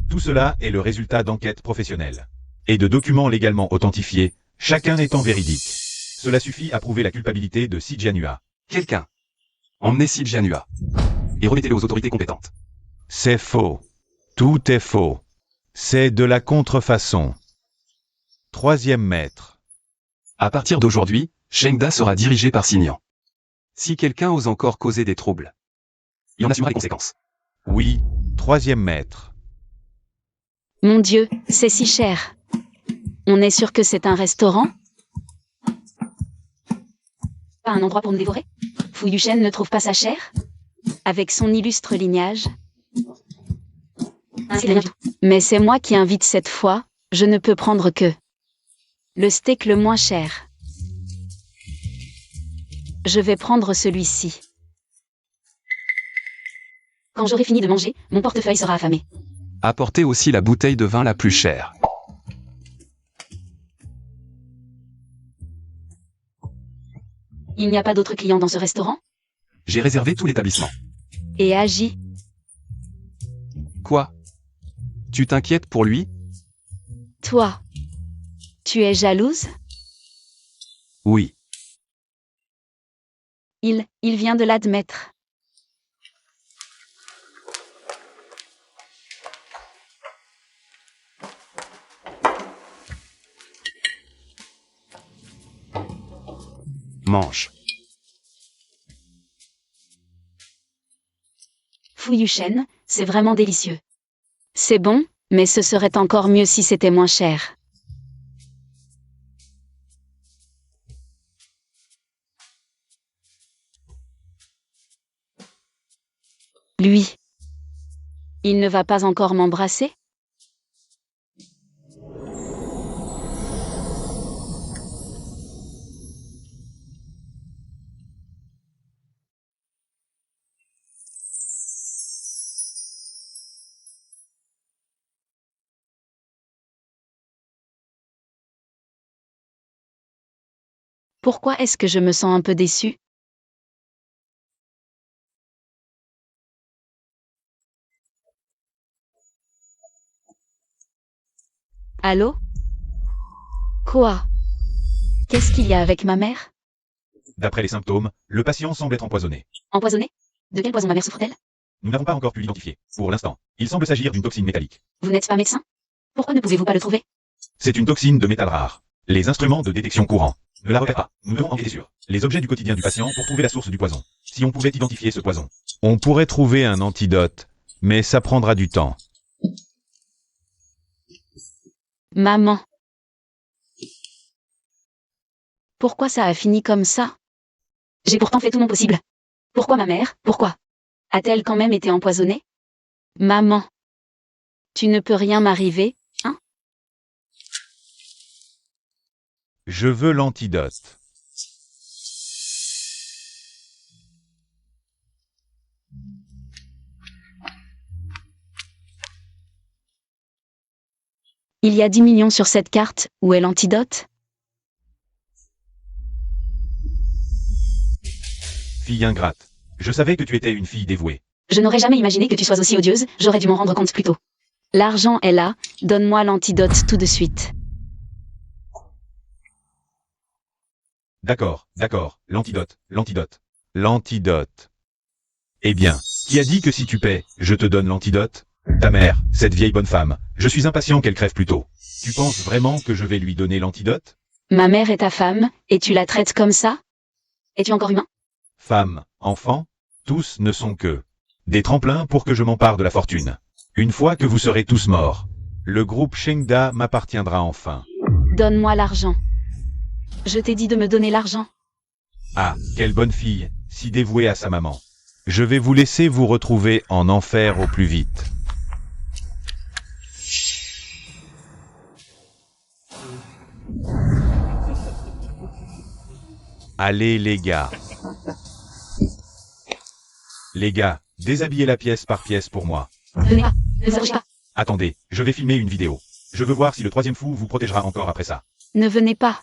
Speaker 2: Tout cela est le résultat d'enquêtes professionnelles et de documents légalement authentifiés, chacun étant véridique. Cela suffit à prouver la culpabilité de Si Jianhua.
Speaker 4: Quelqu'un. Emmenez Si Jianhua. Et remettez-le aux autorités compétentes.
Speaker 2: C'est faux. Tout est faux. C'est de la contrefaçon. Troisième maître.
Speaker 4: À partir d'aujourd'hui, Shengda sera dirigé par Signan. Si quelqu'un ose encore causer des troubles, il en assumera les conséquences.
Speaker 2: Oui, troisième maître.
Speaker 1: Mon Dieu, c'est si cher. On est sûr que c'est un restaurant? Pas un endroit pour me dévorer? Fu Yuchen ne trouve pas ça cher? Avec son illustre lignage? C'est rien du tout. Mais c'est moi qui invite cette fois, je ne peux prendre que le steak le moins cher. Je vais prendre celui-ci. Quand j'aurai fini de manger, mon portefeuille sera affamé.
Speaker 4: Apportez aussi la bouteille de vin la plus chère.
Speaker 1: Il n'y a pas d'autres clients dans ce restaurant?
Speaker 4: J'ai réservé tout l'établissement.
Speaker 1: Et Agi?
Speaker 4: Quoi? Tu t'inquiètes pour lui?
Speaker 1: Toi, tu es jalouse?
Speaker 4: Oui.
Speaker 1: Il vient de l'admettre.
Speaker 4: Mange.
Speaker 1: Fu Yuchen, c'est vraiment délicieux. C'est bon, mais ce serait encore mieux si c'était moins cher. Lui. Il ne va pas encore m'embrasser? Pourquoi est-ce que je me sens un peu déçue? Allô? Quoi? Qu'est-ce qu'il y a avec ma mère?
Speaker 2: D'après les symptômes, le patient semble être empoisonné.
Speaker 1: Empoisonnée? De quel poison ma mère souffre-t-elle?
Speaker 2: Nous n'avons pas encore pu l'identifier. Pour l'instant, il semble s'agir d'une toxine métallique.
Speaker 1: Vous n'êtes pas médecin? Pourquoi ne pouvez-vous pas le trouver?
Speaker 2: C'est une toxine de métal rare. Les instruments de détection courants ne la repèrent pas. Nous devons enquêter sur les objets du quotidien du patient pour trouver la source du poison. Si on pouvait identifier ce poison.
Speaker 5: On pourrait trouver un antidote, mais ça prendra du temps.
Speaker 1: Maman. Pourquoi ça a fini comme ça? J'ai pourtant fait tout mon possible. Pourquoi ma mère? Pourquoi? A-t-elle quand même été empoisonnée? Maman. Tu ne peux rien m'arriver, hein?
Speaker 5: Je veux l'antidote.
Speaker 1: Il y a 10 millions sur cette carte, où est l'antidote?
Speaker 2: Fille ingrate. Je savais que tu étais une fille dévouée.
Speaker 1: Je n'aurais jamais imaginé que tu sois aussi odieuse, j'aurais dû m'en rendre compte plus tôt. L'argent est là, donne-moi l'antidote tout de suite.
Speaker 2: D'accord, l'antidote.
Speaker 5: L'antidote.
Speaker 2: Eh bien, qui a dit que si tu paies, je te donne l'antidote? Ta mère, cette vieille bonne femme. Je suis impatient qu'elle crève plus tôt. Tu penses vraiment que je vais lui donner l'antidote?
Speaker 1: Ma mère est ta femme, et tu la traites comme ça? Es-tu encore humain?
Speaker 2: Femme, enfant, tous ne sont que des tremplins pour que je m'empare de la fortune. Une fois que vous serez tous morts,
Speaker 5: Le groupe Shengda m'appartiendra enfin.
Speaker 1: Donne-moi l'argent. Je t'ai dit de me donner l'argent.
Speaker 2: ah, quelle bonne fille, si dévouée à sa maman.
Speaker 5: Je vais vous laisser vous retrouver en enfer au plus vite. Allez les gars.
Speaker 2: Les gars, déshabillez la pièce par pièce pour moi.
Speaker 1: Venez pas, ne vous approchez pas.
Speaker 2: Attendez, je vais filmer une vidéo. Je veux voir si le troisième fou vous protégera encore après ça.
Speaker 1: Ne venez pas.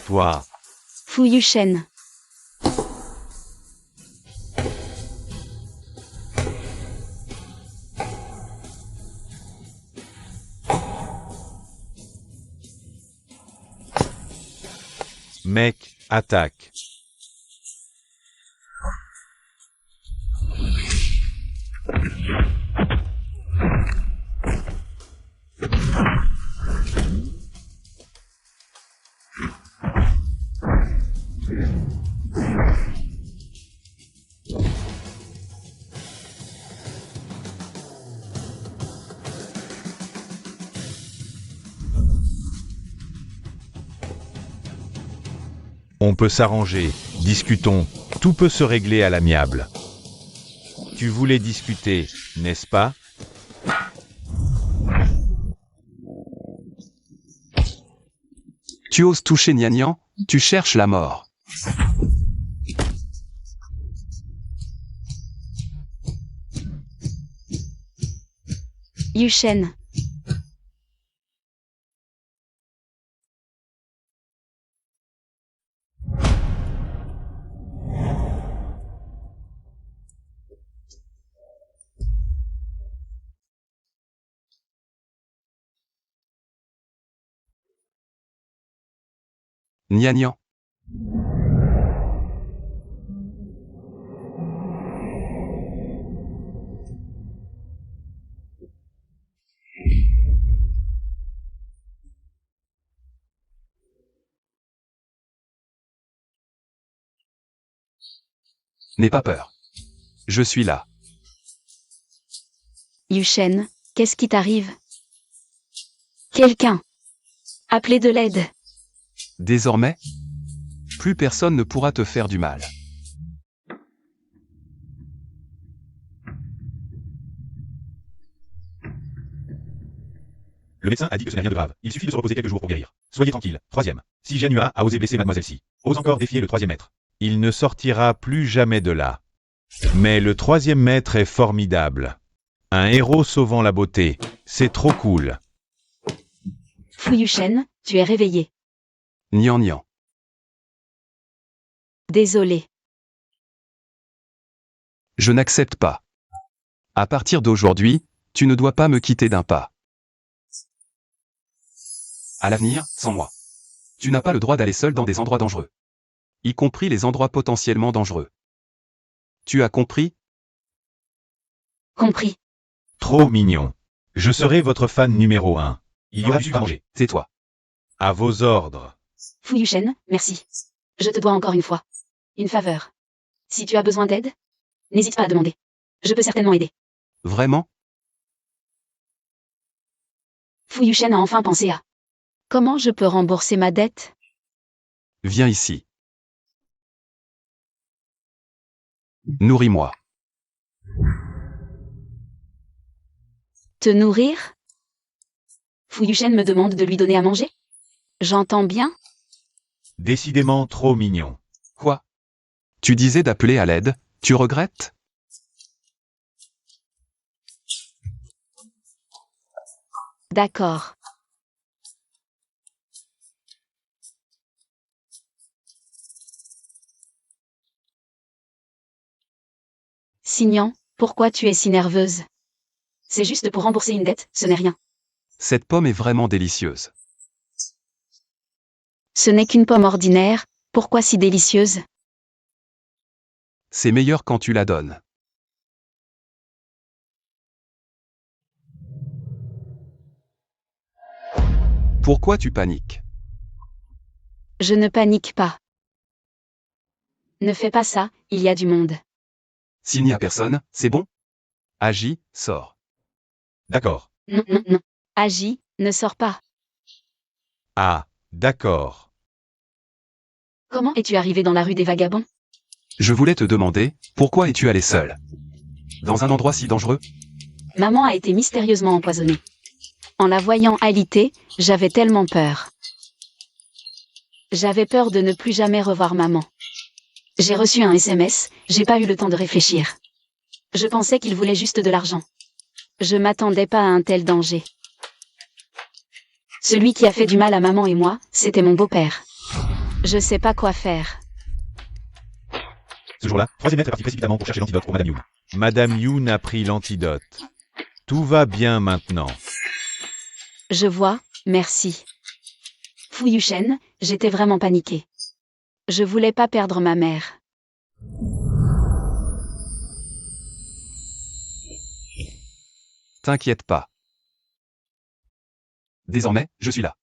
Speaker 5: Toi.
Speaker 1: Fu Yushen.
Speaker 5: Mec, attaque. On peut s'arranger, discutons, tout peut se régler à l'amiable. Tu voulais discuter, n'est-ce pas?
Speaker 4: Tu oses toucher Nian, tu cherches la mort.
Speaker 1: Yushen.
Speaker 4: Nian. N'aie pas peur. Je suis là.
Speaker 1: Yushen, qu'est-ce qui t'arrive? Quelqu'un. Appelez de l'aide.
Speaker 4: Désormais, plus personne ne pourra te faire du mal.
Speaker 2: Le médecin a dit que ce n'est rien de grave. Il suffit de se reposer quelques jours pour guérir. Soyez tranquille. Troisième. Si Jian Yua a osé blesser Mademoiselle Si, ose encore défier le troisième maître.
Speaker 5: Il ne sortira plus jamais de là. Mais le troisième maître est formidable. Un héros sauvant la beauté. C'est trop cool.
Speaker 1: Fu Yuchen, tu es réveillé.
Speaker 4: Nian Nian.
Speaker 1: Désolé.
Speaker 4: Je n'accepte pas. À partir d'aujourd'hui, tu ne dois pas me quitter d'un pas. À l'avenir, sans moi. Tu n'as pas le droit d'aller seul dans des endroits dangereux. Y compris les endroits potentiellement dangereux. Tu as compris?
Speaker 1: Compris.
Speaker 2: Trop mignon. Je serai votre fan numéro 1. Il y aura du sucre à manger.
Speaker 4: Tais-toi.
Speaker 5: À vos ordres.
Speaker 1: Fu Yuchen, merci. Je te dois encore une fois. Une faveur. Si tu as besoin d'aide, n'hésite pas à demander. Je peux certainement aider.
Speaker 4: Vraiment?
Speaker 1: Fu Yuchen a enfin pensé à. Comment je peux rembourser ma dette?
Speaker 4: Viens ici. Nourris-moi.
Speaker 1: Te nourrir? Fu Yuchen me demande de lui donner à manger? J'entends bien?
Speaker 2: Décidément trop mignon.
Speaker 4: Quoi? Tu disais d'appeler à l'aide, tu regrettes?
Speaker 1: D'accord. Signan, pourquoi tu es si nerveuse? C'est juste pour rembourser une dette, ce n'est rien.
Speaker 4: Cette pomme est vraiment délicieuse.
Speaker 1: Ce n'est qu'une pomme ordinaire, pourquoi si délicieuse?
Speaker 4: C'est meilleur quand tu la donnes. Pourquoi tu paniques?
Speaker 1: Je ne panique pas. Ne fais pas ça, il y a du monde.
Speaker 4: S'il n'y a personne, c'est bon? Agis, sors.
Speaker 2: D'accord.
Speaker 1: Non, non, non. Agis, ne sors pas.
Speaker 5: Ah, d'accord.
Speaker 1: Comment es-tu arrivé dans la rue des Vagabonds?
Speaker 4: Je voulais te demander, pourquoi es-tu allé seul? Dans un endroit si dangereux?
Speaker 1: Maman a été mystérieusement empoisonnée. En la voyant alitée, j'avais tellement peur. J'avais peur de ne plus jamais revoir maman. J'ai reçu un SMS, j'ai pas eu le temps de réfléchir. Je pensais qu'il voulait juste de l'argent. Je m'attendais pas à un tel danger. Celui qui a fait du mal à maman et moi, c'était mon beau-père. Je sais pas quoi faire.
Speaker 2: Ce jour-là, troisième maître est parti précipitamment pour chercher l'antidote pour Madame Yoon.
Speaker 5: Madame Yoon a pris l'antidote. Tout va bien maintenant.
Speaker 1: Je vois, merci. Fu Yuchen, j'étais vraiment paniquée. Je voulais pas perdre ma mère.
Speaker 4: T'inquiète pas. Désormais, je suis là.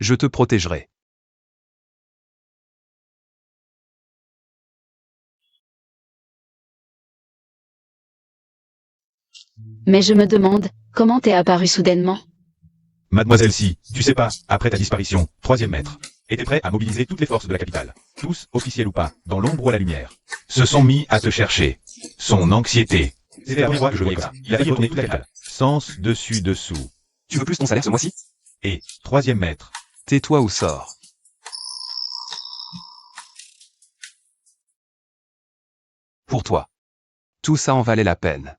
Speaker 4: Je te protégerai.
Speaker 1: Mais je me demande, comment t'es apparu soudainement?
Speaker 2: Mademoiselle Si, tu sais pas, après ta disparition, troisième maître était prêt à mobiliser toutes les forces de la capitale, tous, officiels ou pas, dans l'ombre ou à la lumière, se sont mis à te chercher. Son anxiété. C'était la première fois que je le voyais comme ça. Il a failli retourner toute la capitale.
Speaker 5: Sens dessus dessous.
Speaker 4: Tu veux plus ton salaire ce mois-ci?
Speaker 2: Et, troisième maître,
Speaker 4: Tais-toi ou sors. Pour toi. Tout ça en valait la peine.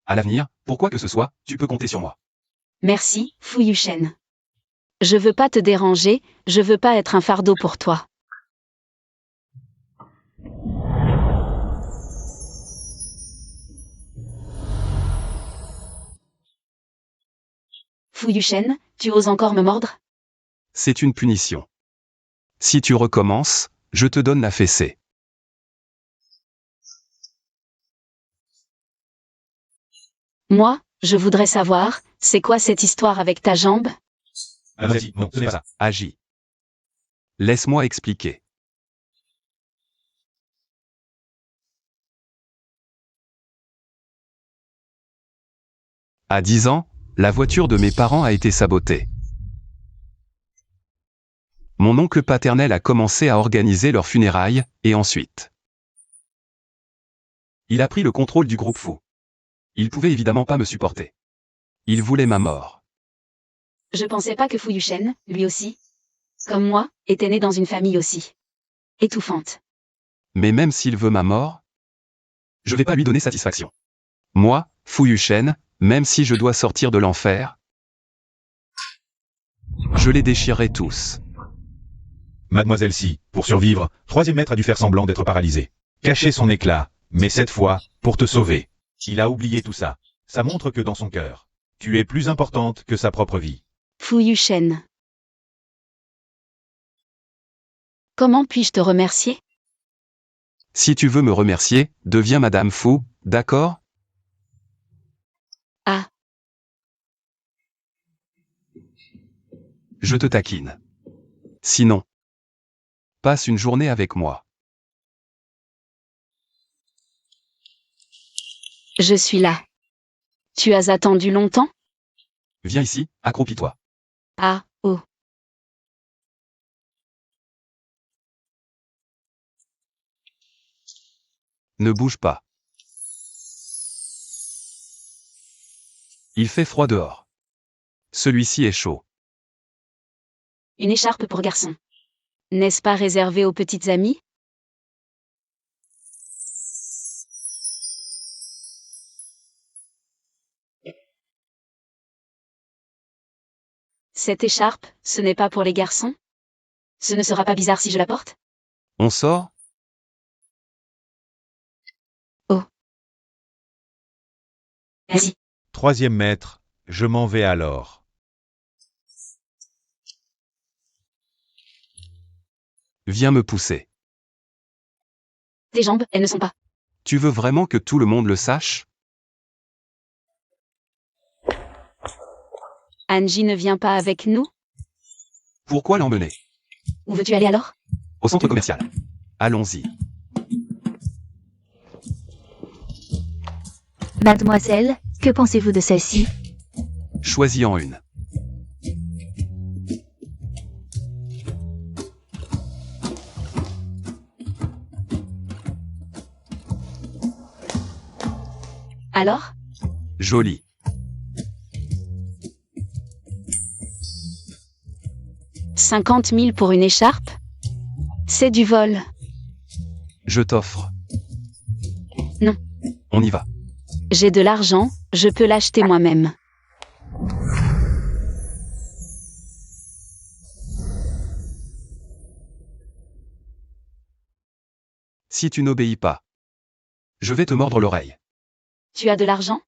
Speaker 4: À l'avenir, pour quoi que ce soit, tu peux compter sur moi.
Speaker 1: Merci, Fu Yuchen. Je veux pas te déranger, je veux pas être un fardeau pour toi. Fu Yuchen, tu oses encore me mordre?
Speaker 4: C'est une punition. Si tu recommences, je te donne la fessée.
Speaker 1: Moi, je voudrais savoir, c'est quoi cette histoire avec ta jambe?
Speaker 2: Mademoiselle Si, non, ce n'est pas ça.
Speaker 4: Agis. Laisse-moi expliquer. À 10 ans, la voiture de mes parents a été sabotée. Mon oncle paternel a commencé à organiser leurs funérailles, et ensuite. Il a pris le contrôle du groupe Fou. Il pouvait évidemment pas me supporter. Il voulait ma mort.
Speaker 1: Je pensais pas que Fu Yuchen, lui aussi, comme moi, était né dans une famille aussi étouffante.
Speaker 4: Mais même s'il veut ma mort, je vais pas lui donner satisfaction. Moi, Fu Yuchen, même si je dois sortir de l'enfer, je les déchirerai tous.
Speaker 2: Mademoiselle Si, pour survivre, troisième maître a dû faire semblant d'être paralysé. Cacher son éclat, mais cette fois, pour te sauver. Il a oublié tout ça. Ça montre que dans son cœur, tu es plus importante que sa propre vie.
Speaker 1: Fu Yuchen. Comment puis-je te remercier?
Speaker 4: Si tu veux me remercier, deviens Madame Fu, d'accord?
Speaker 1: Ah,
Speaker 4: Je te taquine. Sinon, passe une journée avec moi.
Speaker 1: je suis là. Tu as attendu longtemps?
Speaker 4: Viens ici, accroupis-toi.
Speaker 1: Ah, oh.
Speaker 4: Ne bouge pas. Il fait froid dehors. Celui-ci est chaud.
Speaker 1: Une écharpe pour garçon. N'est-ce pas réservé aux petites amies? Cette écharpe, ce n'est pas pour les garçons? Ce ne sera pas bizarre si je la porte?
Speaker 4: On sort?
Speaker 1: Vas-y.
Speaker 5: Troisième maître, je m'en vais alors.
Speaker 4: Viens me pousser.
Speaker 1: Tes jambes, elles ne sont pas.
Speaker 4: Tu veux vraiment que tout le monde le sache?
Speaker 1: Angie ne vient pas avec nous?
Speaker 4: Pourquoi l'emmener?
Speaker 1: Où veux-tu aller alors?
Speaker 4: Au centre commercial. Allons-y.
Speaker 3: Mademoiselle, que pensez-vous de celle-ci?
Speaker 4: Choisis-en une.
Speaker 1: Alors?
Speaker 4: Jolie.
Speaker 1: « 50 000 pour une écharpe? C'est du vol.
Speaker 4: Je t'offre.
Speaker 1: Non.
Speaker 4: On y va.
Speaker 1: J'ai de l'argent, je peux l'acheter moi-même.
Speaker 4: Si tu n'obéis pas, je vais te mordre l'oreille.
Speaker 1: Tu as de l'argent?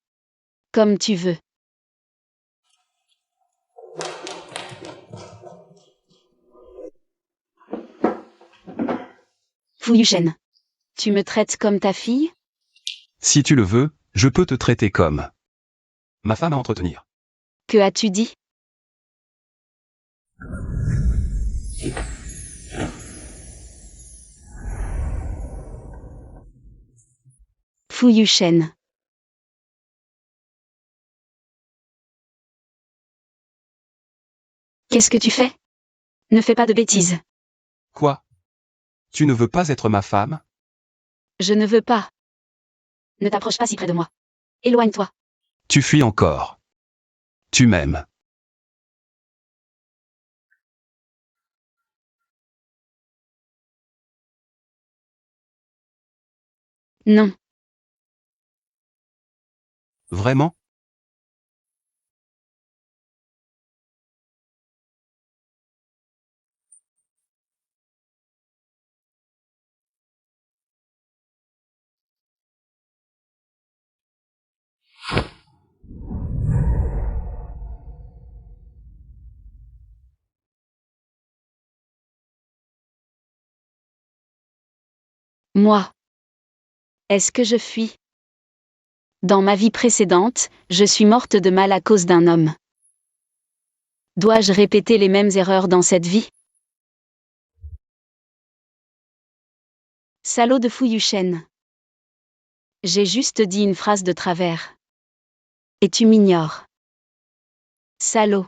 Speaker 1: Comme tu veux. Fu Yuchen. Tu me traites comme ta fille?
Speaker 4: Si tu le veux, je peux te traiter comme ma femme à entretenir.
Speaker 1: Que as-tu dit? Fu Yuchen. Qu'est-ce que tu fais? Ne fais pas de bêtises.
Speaker 4: Quoi? Tu ne veux pas être ma femme?
Speaker 1: Je ne veux pas. Ne t'approche pas si près de moi. Éloigne-toi.
Speaker 4: Tu fuis encore. Tu m'aimes.
Speaker 1: Non.
Speaker 4: Vraiment?
Speaker 1: Moi. Est-ce que je fuis? Dans ma vie précédente, je suis morte de mal à cause d'un homme. Dois-je répéter les mêmes erreurs dans cette vie? Salaud de Fu Yuchen. J'ai juste dit une phrase de travers. Et tu m'ignores. Salaud.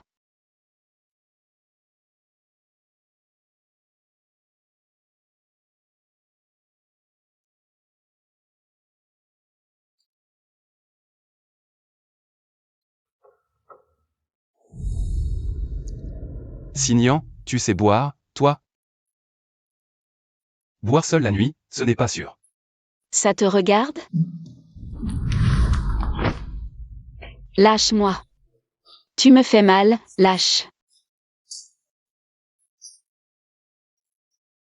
Speaker 4: Signan, tu sais boire, toi? Boire seul la nuit, ce n'est pas sûr.
Speaker 1: Ça te regarde? Lâche-moi. Tu me fais mal, lâche.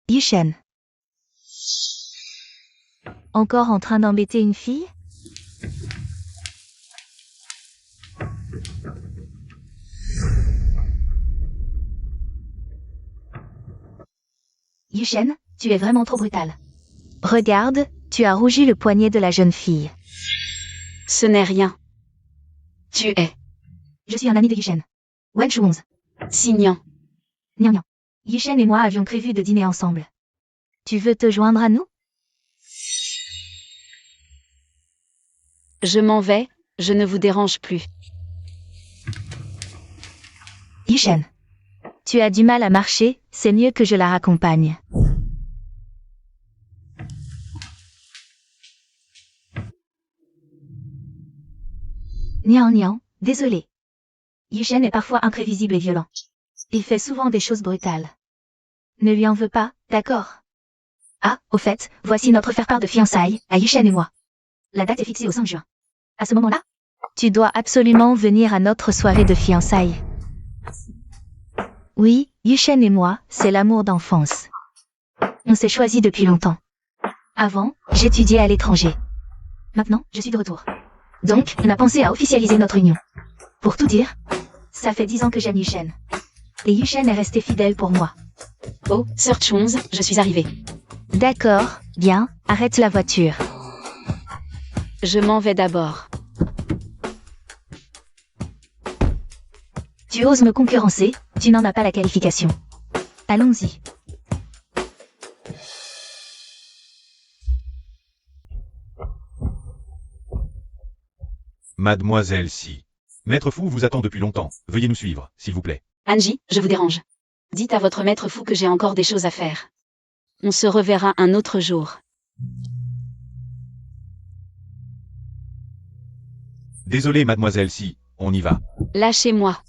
Speaker 3: Yushen. Encore en train d'embêter une fille? Yushen, tu es vraiment trop brutal. Regarde, tu as rougi le poignet de la jeune fille.
Speaker 1: Ce n'est rien. Tu es.
Speaker 3: Je suis un ami de Yushen. Wen Shuonz.
Speaker 1: Signan.
Speaker 3: Nian Nian. Yushen et moi avions prévu de dîner ensemble. Tu veux te joindre à nous?
Speaker 1: Je m'en vais, je ne vous dérange plus.
Speaker 3: Yushen. Tu as du mal à marcher, c'est mieux que je la raccompagne. Nian Nian, désolé. Yushen est parfois imprévisible et violent. Il fait souvent des choses brutales. Ne lui en veux pas, d'accord? Ah, au fait, voici notre faire-part de fiançailles, à Yushen et moi. La date est fixée au 5 juin. À ce moment-là, tu dois absolument venir à notre soirée de fiançailles. Oui, Yushen et moi, c'est l'amour d'enfance. On s'est choisis depuis longtemps. Avant, j'étudiais à l'étranger. Maintenant, je suis de retour. Donc, on a pensé à officialiser notre union. Pour tout dire, ça fait 10 ans que j'aime Yushen. Et Yushen est resté fidèle pour moi.
Speaker 1: Oh, Sœur Chonz, je suis arrivée.
Speaker 3: D'accord, bien, arrête la voiture.
Speaker 1: Je m'en vais d'abord.
Speaker 3: Tu oses me concurrencer, tu n'en as pas la qualification. Allons-y.
Speaker 2: Mademoiselle Si. Maître Fou vous attend depuis longtemps. Veuillez nous suivre, s'il vous plaît.
Speaker 1: Angie, je vous dérange. Dites à votre maître fou que j'ai encore des choses à faire. On se reverra un autre jour.
Speaker 2: Désolé, mademoiselle Si. On y va.
Speaker 1: Lâchez-moi.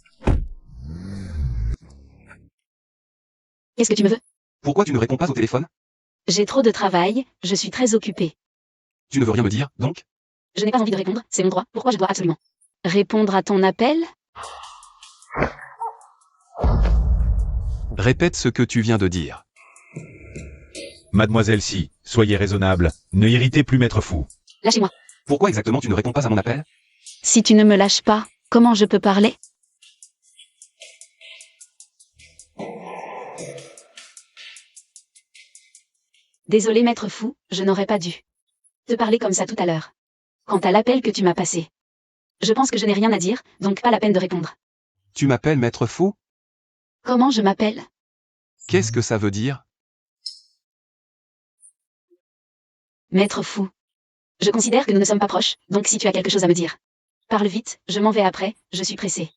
Speaker 1: Qu'est-ce que tu me veux?
Speaker 4: Pourquoi tu ne réponds pas au téléphone?
Speaker 1: J'ai trop de travail, je suis très occupée.
Speaker 4: Tu ne veux rien me dire, donc?
Speaker 1: Je n'ai pas envie de répondre, c'est mon droit, pourquoi je dois absolument répondre à ton appel?
Speaker 4: Répète ce que tu viens de dire.
Speaker 2: Mademoiselle Si, soyez raisonnable. Ne irritez plus Maître Fou.
Speaker 1: Lâchez-moi.
Speaker 4: Pourquoi exactement tu ne réponds pas à mon appel?
Speaker 1: Si tu ne me lâches pas, comment je peux parler? Désolé maître fou, je n'aurais pas dû te parler comme ça tout à l'heure. Quant à l'appel que tu m'as passé. Je pense que je n'ai rien à dire, donc pas la peine de répondre.
Speaker 4: Tu m'appelles maître fou?
Speaker 1: Comment je m'appelle?
Speaker 4: Qu'est-ce que ça veut dire?
Speaker 1: Maître fou. Je considère que nous ne sommes pas proches, donc si tu as quelque chose à me dire. Parle vite, je m'en vais après, je suis pressée.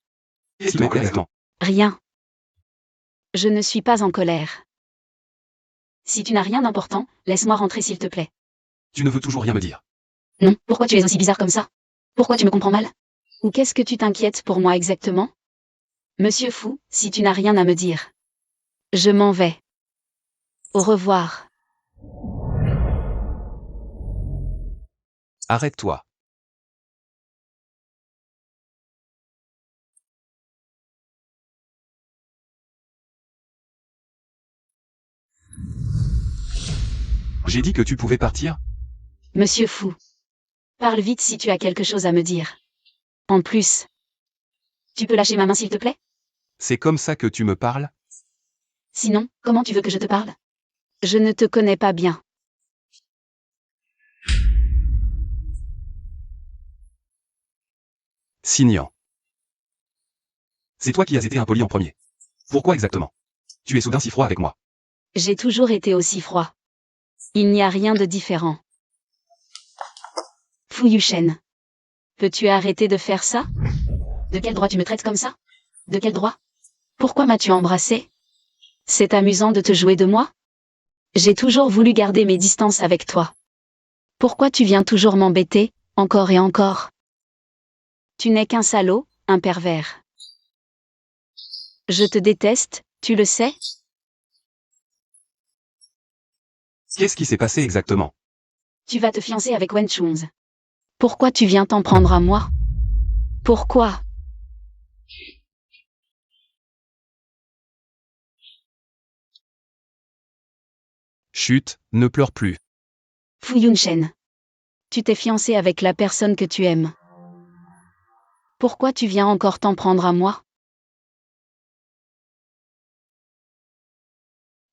Speaker 4: Qu'est-ce qui exactement?
Speaker 1: Rien. Je ne suis pas en colère. Si tu n'as rien d'important, laisse-moi rentrer s'il te plaît.
Speaker 4: Tu ne veux toujours rien me dire.
Speaker 1: Non, pourquoi tu es aussi bizarre comme ça? Pourquoi tu me comprends mal? Ou qu'est-ce que tu t'inquiètes pour moi exactement? Monsieur Fou, si tu n'as rien à me dire. Je m'en vais. Au revoir.
Speaker 4: Arrête-toi. J'ai dit que tu pouvais partir?
Speaker 1: Monsieur Fou. Parle vite si tu as quelque chose à me dire. En plus. Tu peux lâcher ma main s'il te plaît?
Speaker 4: C'est comme ça que tu me parles?
Speaker 1: Sinon, comment tu veux que je te parle? Je ne te connais pas bien.
Speaker 4: Signan. C'est toi qui as été impoli en premier. Pourquoi exactement? Tu es soudain si froid avec moi.
Speaker 1: J'ai toujours été aussi froid. Il n'y a rien de différent. Fu Yushen. Peux-tu arrêter de faire ça? De quel droit tu me traites comme ça? De quel droit? Pourquoi m'as-tu embrassé? C'est amusant de te jouer de moi? J'ai toujours voulu garder mes distances avec toi. Pourquoi tu viens toujours m'embêter, encore et encore? Tu n'es qu'un salaud, un pervers. Je te déteste, Tu le sais?
Speaker 4: Qu'est-ce qui s'est passé exactement?
Speaker 1: Tu vas te fiancer avec Wen Chunz. Pourquoi tu viens t'en prendre à moi? Pourquoi?
Speaker 4: Chut, ne pleure plus.
Speaker 1: Fu Yunshen. Tu t'es fiancé avec la personne que tu aimes. Pourquoi tu viens encore t'en prendre à moi?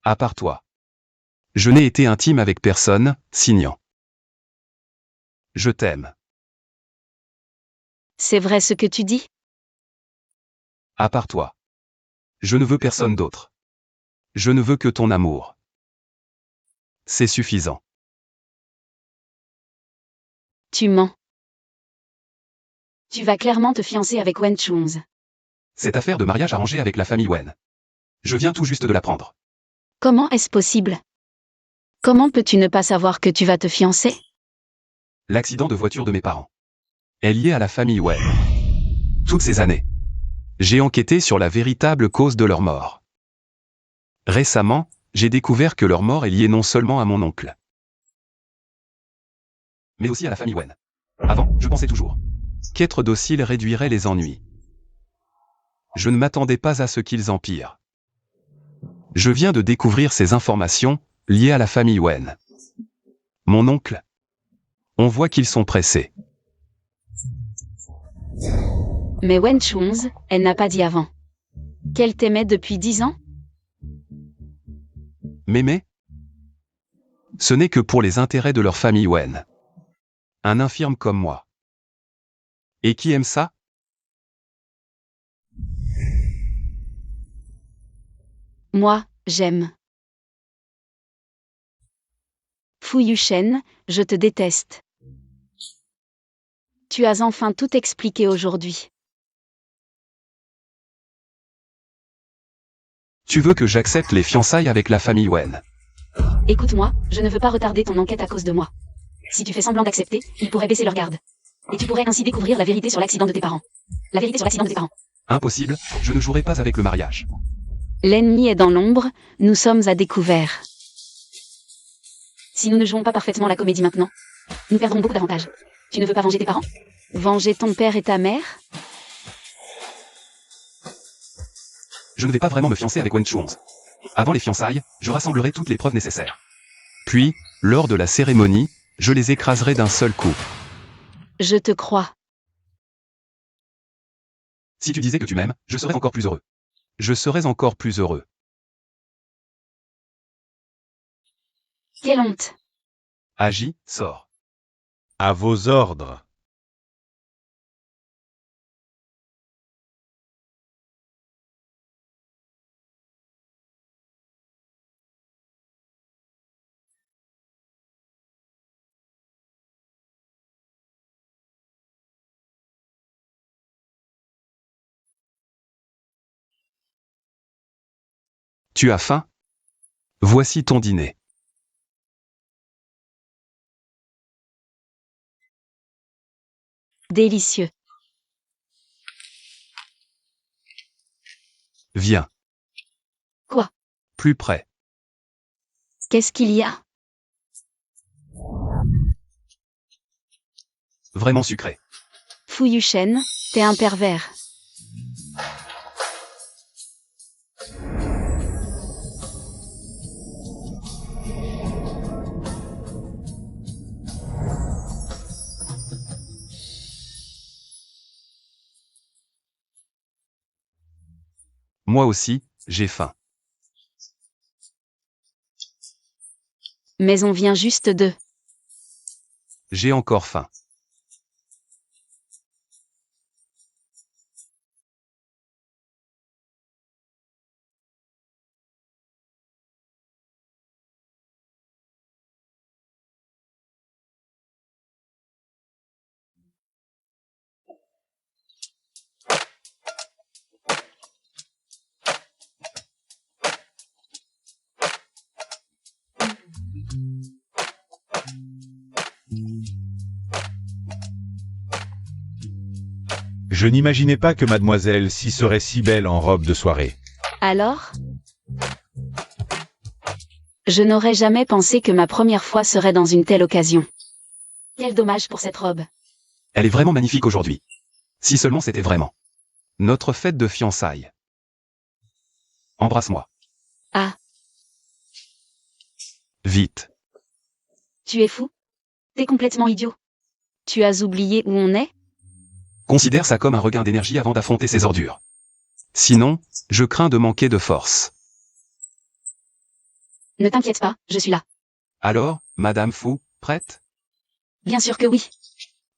Speaker 4: À part toi. Je n'ai été intime avec personne, signant. Je t'aime.
Speaker 1: C'est vrai ce que tu dis?
Speaker 4: À part toi. Je ne veux personne d'autre. Je ne veux que ton amour. C'est suffisant.
Speaker 1: Tu mens. Tu vas clairement te fiancer avec Wen Chunz.
Speaker 4: Cette affaire de mariage arrangée avec la famille Wen. Je viens tout juste de l'apprendre.
Speaker 1: Comment est-ce possible? Comment peux-tu ne pas savoir que tu vas te fiancer?
Speaker 4: L'accident de voiture de mes parents est lié à la famille Wen. Toutes ces années, j'ai enquêté sur la véritable cause de leur mort. Récemment, j'ai découvert que leur mort est liée non seulement à mon oncle, mais aussi à la famille Wen. Avant, je pensais toujours qu'être docile réduirait les ennuis. Je ne m'attendais pas à ce qu'ils empirent. Je viens de découvrir ces informations liées à la famille Wen. Mon oncle, on voit qu'ils sont pressés.
Speaker 1: Mais Wen Chunz, elle n'a pas dit avant. Qu'elle t'aimait depuis 10 ans?
Speaker 4: M'aimer? Ce n'est que pour les intérêts de leur famille Wen. Un infirme comme moi. Et qui aime ça?
Speaker 1: Moi, j'aime. Fu Yunshen, je te déteste. Tu as enfin tout expliqué aujourd'hui.
Speaker 4: Tu veux que j'accepte les fiançailles avec la famille Wen?
Speaker 1: Écoute-moi, je ne veux pas retarder ton enquête à cause de moi. Si tu fais semblant d'accepter, ils pourraient baisser leur garde. Et tu pourrais ainsi découvrir la vérité sur l'accident de tes parents. La vérité sur l'accident de tes parents.
Speaker 4: Impossible, je ne jouerai pas avec le mariage.
Speaker 1: L'ennemi est dans l'ombre, nous sommes à découvert. Si nous ne jouons pas parfaitement la comédie maintenant, nous perdrons beaucoup d'avantages. Tu ne veux pas venger tes parents? Venger ton père et ta mère?
Speaker 4: Je ne vais pas vraiment me fiancer avec Wen Chunz. Avant les fiançailles, je rassemblerai toutes les preuves nécessaires. Puis, lors de la cérémonie, je les écraserai d'un seul coup.
Speaker 1: Je te crois.
Speaker 4: Si tu disais que tu m'aimes, je serais encore plus heureux. Je serais encore plus heureux.
Speaker 1: Quelle honte!
Speaker 4: Agis, sors.
Speaker 5: À vos ordres.
Speaker 4: Tu as faim? Voici ton dîner.
Speaker 1: Délicieux.
Speaker 4: Viens.
Speaker 1: Quoi?
Speaker 4: Plus près.
Speaker 1: Qu'est-ce qu'il y a?
Speaker 4: Vraiment sucré.
Speaker 1: Fu Yunshen, t'es un pervers.
Speaker 4: Moi aussi, j'ai faim.
Speaker 1: Mais on vient juste de...
Speaker 4: J'ai encore faim.
Speaker 5: Je n'imaginais pas que mademoiselle s'y serait si belle en robe de soirée.
Speaker 1: Alors? Je n'aurais jamais pensé que ma première fois serait dans une telle occasion. Quel dommage pour cette robe.
Speaker 4: Elle est vraiment magnifique aujourd'hui. Si seulement c'était vraiment notre fête de fiançailles. Embrasse-moi.
Speaker 1: Ah,
Speaker 4: Vite.
Speaker 1: tu es fou? T'es complètement idiot. Tu as oublié où on est?
Speaker 4: Considère ça comme un regain d'énergie avant d'affronter ces ordures. Sinon, je crains de manquer de force.
Speaker 1: Ne t'inquiète pas, je suis là.
Speaker 4: Alors, Madame Fou, prête?
Speaker 1: Bien sûr que oui.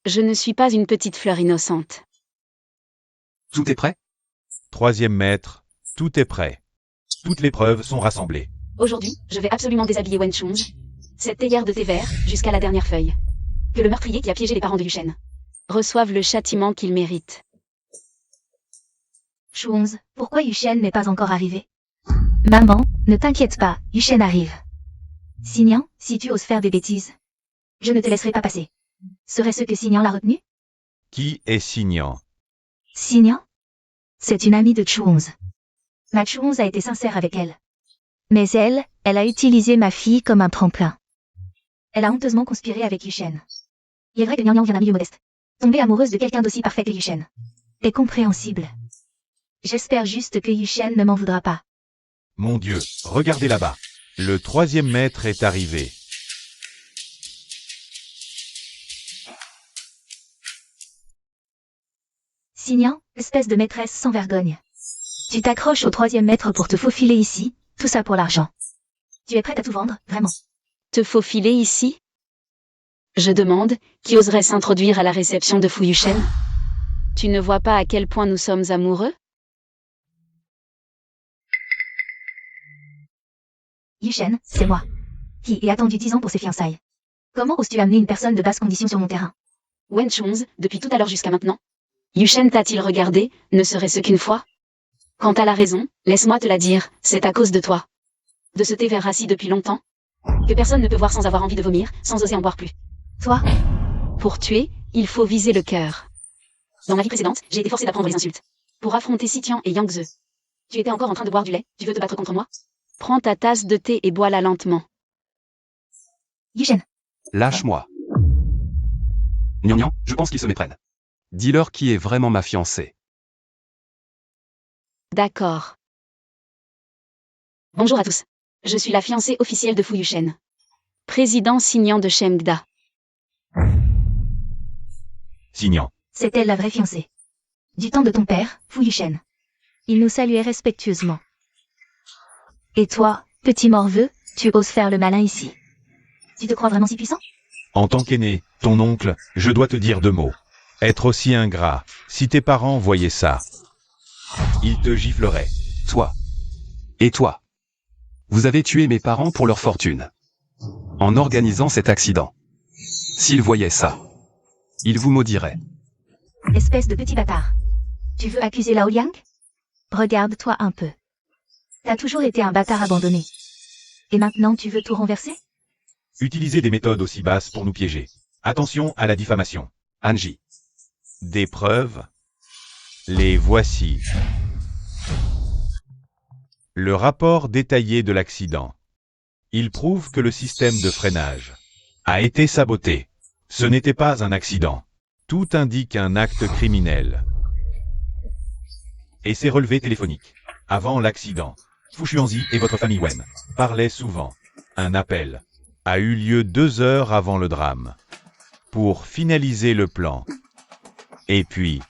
Speaker 1: Je ne suis pas une petite fleur innocente.
Speaker 4: Tout est prêt?
Speaker 5: Troisième maître, tout est prêt.
Speaker 2: Toutes les preuves sont rassemblées.
Speaker 1: Aujourd'hui, je vais absolument déshabiller Wen Chong, cette théière de thé vert, jusqu'à la dernière feuille. Que le meurtrier qui a piégé les parents de Yushen reçoive le châtiment qu'il mérite.
Speaker 3: Chouonz, pourquoi Yushen n'est pas encore arrivé? Maman, ne t'inquiète pas, Yushen arrive. Signan, si tu oses faire des bêtises, je ne te laisserai pas passer. Serait-ce que Signan l'a retenu?
Speaker 5: Qui est Signan?
Speaker 3: Signan? C'est une amie de Chouonz. Ma Chouonz a été sincère avec elle. Mais elle a utilisé ma fille comme un tremplin. Elle a honteusement conspiré avec Yushen. Il est vrai que Nian vient d'un milieu modeste. Tomber amoureuse de quelqu'un d'aussi parfait que Yushen est compréhensible. J'espère juste que Yushen ne m'en voudra pas.
Speaker 2: Mon Dieu, regardez là-bas.
Speaker 5: Le troisième maître est arrivé.
Speaker 3: Signan, espèce de maîtresse sans vergogne. Tu t'accroches au troisième maître pour te faufiler ici, tout ça pour l'argent. Tu es prête à tout vendre, vraiment?
Speaker 1: Te faufiler ici? Je demande, qui oserait s'introduire à la réception de Fu Yushen? Tu ne vois pas à quel point nous sommes amoureux?
Speaker 3: Yushen, c'est moi. Qui ai attendu 10 ans pour ses fiançailles. Comment oses-tu amener une personne de basse condition sur mon terrain?
Speaker 1: Wen Chong, depuis tout à l'heure jusqu'à maintenant? Yushen t'a-t-il regardé, ne serait-ce qu'une fois? Quant à la raison, laisse-moi te la dire, c'est à cause de toi. De ce thé vert rassis depuis longtemps? Que personne ne peut voir sans avoir envie de vomir, sans oser en boire plus.
Speaker 3: Toi?
Speaker 1: Pour tuer, il faut viser le cœur. Dans ma vie précédente, j'ai été forcée d'apprendre les insultes. Pour affronter Sitian et Yang Ze. Tu étais encore en train de boire du lait, tu veux te battre contre moi? Prends ta tasse de thé et bois-la lentement.
Speaker 3: Yushen.
Speaker 4: Lâche-moi. Nian, je pense qu'ils se méprennent. Dis-leur qui est vraiment ma fiancée.
Speaker 1: D'accord. Bonjour à tous. Je suis la fiancée officielle de Fu Yushen. Président Signan de Shemgda.
Speaker 2: Signan.
Speaker 3: C'est elle la vraie fiancée. Du temps de ton père, Fu Yushen. Il nous saluait respectueusement. Et toi, petit morveux, tu oses faire le malin ici. Tu te crois vraiment si puissant?
Speaker 2: En tant qu'aîné, ton oncle, je dois te dire 2 mots.
Speaker 5: Être aussi ingrat, si tes parents voyaient ça.
Speaker 2: Ils te gifleraient.
Speaker 4: Toi. Et toi. Vous avez tué mes parents pour leur fortune. En organisant cet accident. S'ils voyaient ça, ils vous maudiraient.
Speaker 3: Espèce de petit bâtard. Tu veux accuser Lao Liang? Regarde-toi un peu. T'as toujours été un bâtard abandonné. Et maintenant tu veux tout renverser?
Speaker 2: Utiliser des méthodes aussi basses pour nous piéger. Attention à la diffamation.
Speaker 4: Anji.
Speaker 5: Des preuves? Les voici. Le rapport détaillé de l'accident. Il prouve que le système de freinage
Speaker 2: A été saboté.
Speaker 5: ce n'était pas un accident. Tout indique un acte criminel.
Speaker 2: Et ses relevés téléphoniques. Avant l'accident, Fu Xuanzi et votre famille Wen
Speaker 5: Parlait souvent. Un appel a eu lieu 2 heures avant le drame. Pour finaliser le plan. Et puis,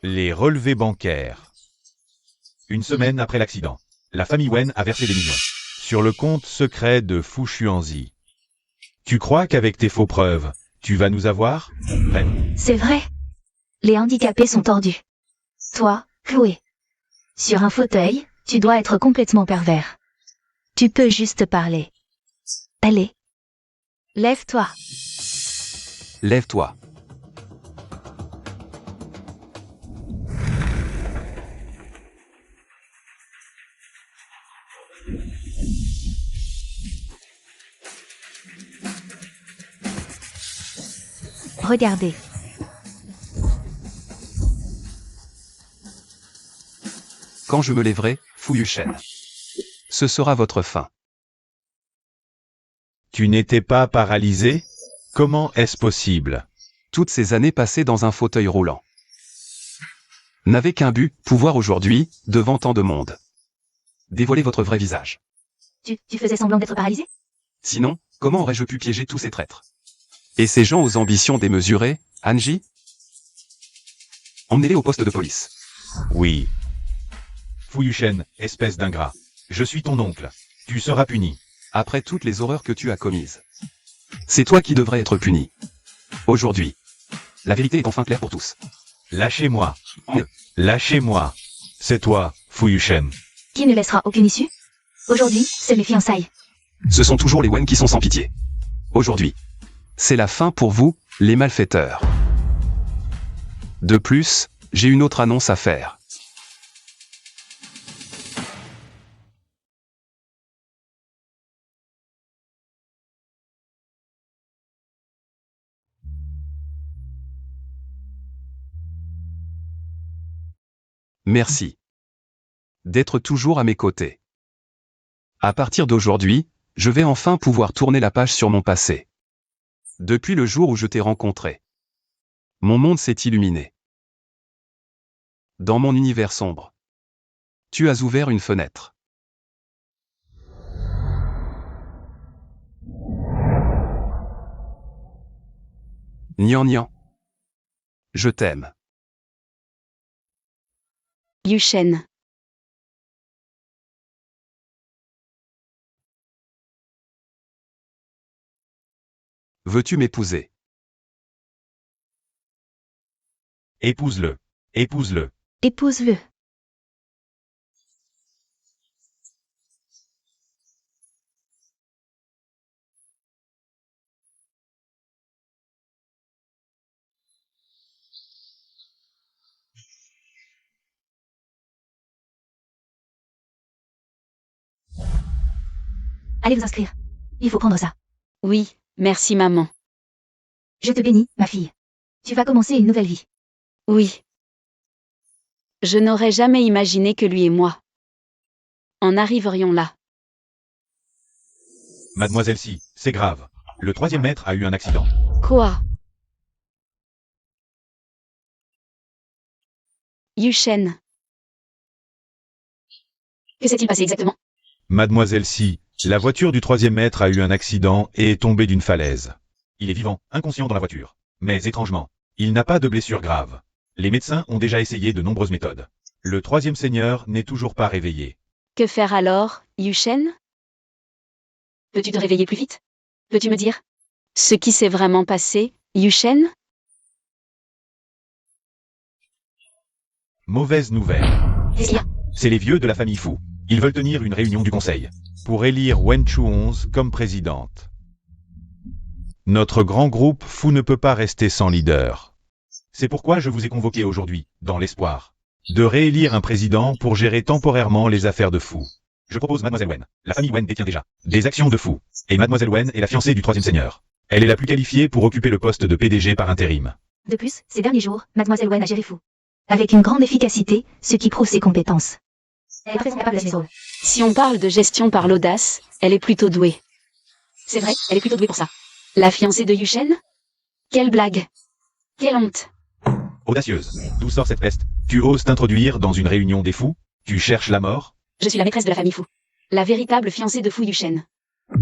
Speaker 5: les relevés bancaires.
Speaker 2: Une semaine après l'accident, la famille Wen a versé des millions.
Speaker 5: Sur le compte secret de Fu Xuanzi.
Speaker 2: Tu crois qu'avec tes faux preuves, tu vas nous avoir? Bref,
Speaker 3: C'est vrai. Les handicapés sont tordus. Toi, Chloé. Sur un fauteuil, tu dois être complètement pervers. Tu peux juste parler. Allez. Lève-toi.
Speaker 4: Lève-toi.
Speaker 3: Regardez.
Speaker 4: Quand je me lèverai, Fu Yushen. Ce sera votre fin.
Speaker 5: Tu n'étais pas paralysé? Comment est-ce possible?
Speaker 4: Toutes ces années passées dans un fauteuil roulant. N'avait qu'un but, pouvoir aujourd'hui, devant tant de monde. Dévoiler votre vrai visage.
Speaker 3: Tu faisais semblant d'être paralysé?
Speaker 4: Sinon, comment aurais-je pu piéger tous ces traîtres? Et ces gens aux ambitions démesurées, Angie? Emmenez-les au poste de police.
Speaker 5: Oui. Fu Yuchen, espèce d'ingrat. Je suis ton oncle. Tu seras puni.
Speaker 4: Après toutes les horreurs que tu as commises. C'est toi qui devrais être puni. Aujourd'hui. La vérité est enfin claire pour tous.
Speaker 5: Lâchez-moi. Lâchez-moi. C'est toi, Fu Yuchen.
Speaker 3: Qui ne laissera aucune issue? Aujourd'hui, c'est mes fiançailles.
Speaker 4: Ce sont toujours les Wen qui sont sans pitié. Aujourd'hui. C'est la fin pour vous, les malfaiteurs. De plus, j'ai une autre annonce à faire. Merci. D'être toujours à mes côtés. À partir d'aujourd'hui, je vais enfin pouvoir tourner la page sur mon passé. Depuis le jour où je t'ai rencontré, mon monde s'est illuminé. Dans mon univers sombre, tu as ouvert une fenêtre. Nian Nian. Je t'aime.
Speaker 1: Yuchen.
Speaker 4: Veux-tu m'épouser?
Speaker 5: Épouse-le. Épouse-le.
Speaker 3: Épouse-le. Allez vous inscrire. Il faut prendre ça.
Speaker 1: Oui, merci maman.
Speaker 3: Je te bénis, ma fille. Tu vas commencer une nouvelle vie.
Speaker 1: Oui. Je n'aurais jamais imaginé que lui et moi en arriverions là.
Speaker 2: Mademoiselle Si, c'est grave. Le troisième maître a eu un accident.
Speaker 1: Quoi? Yuchen.
Speaker 3: Que s'est-il passé exactement?
Speaker 2: Mademoiselle Si, la voiture du troisième maître a eu un accident et est tombée d'une falaise. Il est vivant, inconscient dans la voiture. Mais étrangement, il n'a pas de blessure grave. Les médecins ont déjà essayé de nombreuses méthodes. Le troisième seigneur n'est toujours pas réveillé.
Speaker 1: Que faire alors, Yuchen?
Speaker 3: Peux-tu te réveiller plus vite? Peux-tu me dire?
Speaker 1: Ce qui s'est vraiment passé, Yuchen?
Speaker 2: Mauvaise nouvelle.
Speaker 3: Qu'est-ce qu'il y a?
Speaker 2: C'est les vieux de la famille Fu. Ils veulent tenir une réunion du conseil pour élire Wen Chu 11 comme présidente. Notre grand groupe Fu ne peut pas rester sans leader. C'est pourquoi je vous ai convoqué aujourd'hui, dans l'espoir de réélire un président pour gérer temporairement les affaires de Fu. Je propose Mademoiselle Wen. La famille Wen détient déjà des actions de Fu. Et Mademoiselle Wen est la fiancée du troisième seigneur. Elle est la plus qualifiée pour occuper le poste de PDG par intérim.
Speaker 3: De plus, ces derniers jours, Mademoiselle Wen a géré Fu. Avec une grande efficacité, ce qui prouve ses compétences. Elle est parfaitement capable d'assumer ce rôle.
Speaker 1: Si on parle de gestion par l'audace, elle est plutôt douée.
Speaker 3: C'est vrai, elle est plutôt douée pour ça.
Speaker 1: La fiancée de Yuchen? Quelle blague! Quelle honte!
Speaker 2: Audacieuse. D'où sort cette peste? Tu oses t'introduire dans une réunion des fous? Tu cherches la mort?
Speaker 3: Je suis la maîtresse de la famille Fu.
Speaker 1: La véritable fiancée de Fu Yuchen.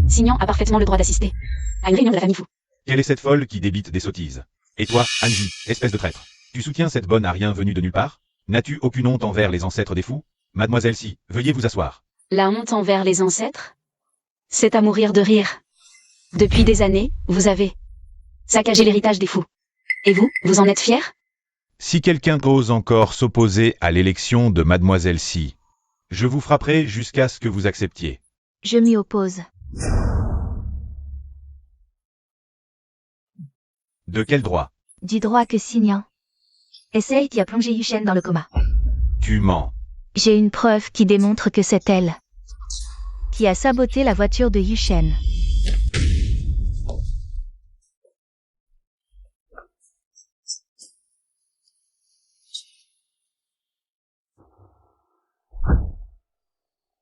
Speaker 3: Signan a parfaitement le droit d'assister à une réunion de la famille Fu.
Speaker 2: Quelle est cette folle qui débite des sottises? Et toi, Angie, espèce de traître, tu soutiens cette bonne à rien venue de nulle part? N'as-tu aucune honte envers les ancêtres des fous? Mademoiselle Si, veuillez vous asseoir.
Speaker 1: La honte envers les ancêtres? C'est à mourir de rire. Depuis des années, vous avez saccagé l'héritage des fous. Et vous, vous en êtes fiers?
Speaker 5: Si quelqu'un ose encore s'opposer à l'élection de Mademoiselle Si, je vous frapperai jusqu'à ce que vous acceptiez.
Speaker 3: Je m'y oppose.
Speaker 2: De quel droit?
Speaker 3: Du droit que Signan essaye qui a plongé Yuchen dans le coma.
Speaker 5: Tu mens.
Speaker 3: J'ai une preuve qui démontre que c'est elle qui a saboté la voiture de Yuchen.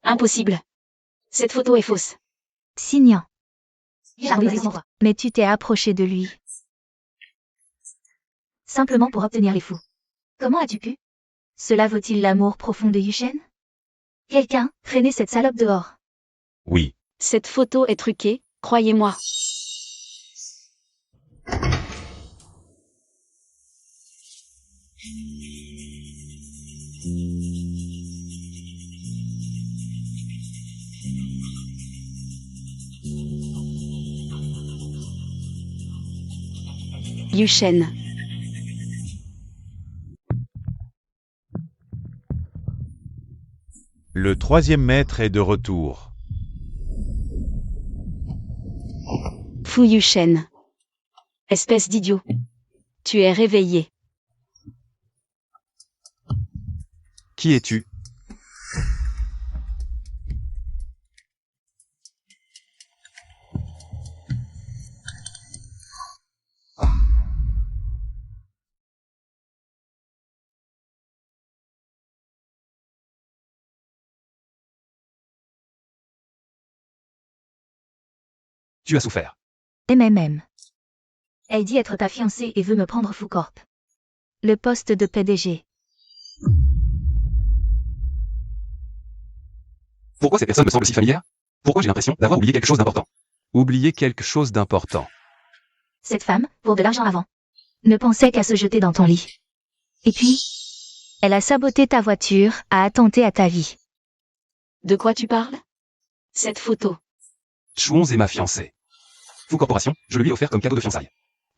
Speaker 1: Impossible. Cette photo est fausse.
Speaker 3: Signan. Mais tu t'es approché de lui. Simplement pour obtenir les fous. Comment as-tu pu? Cela vaut-il l'amour profond de Yushen? Quelqu'un, traînez cette salope dehors.
Speaker 2: Oui.
Speaker 1: Cette photo est truquée, croyez-moi. Yushen.
Speaker 5: Le troisième maître est de retour.
Speaker 1: Fu Yushen. Espèce d'idiot. Tu es réveillé.
Speaker 4: Qui es-tu? Tu as souffert.
Speaker 3: MMM. Elle dit être ta fiancée et veut me prendre Fu Corp. Le poste de PDG.
Speaker 4: Pourquoi cette personne me semble si familière? Pourquoi j'ai l'impression d'avoir oublié quelque chose d'important? Oublier quelque chose d'important.
Speaker 3: Cette femme, pour de l'argent avant, ne pensait qu'à se jeter dans ton lit. Et puis, elle a saboté ta voiture, a attenté à ta vie.
Speaker 1: De quoi tu parles? Cette photo.
Speaker 4: Chuonz est ma fiancée. Fu Corporation, je le lui ai offert comme cadeau de fiançailles.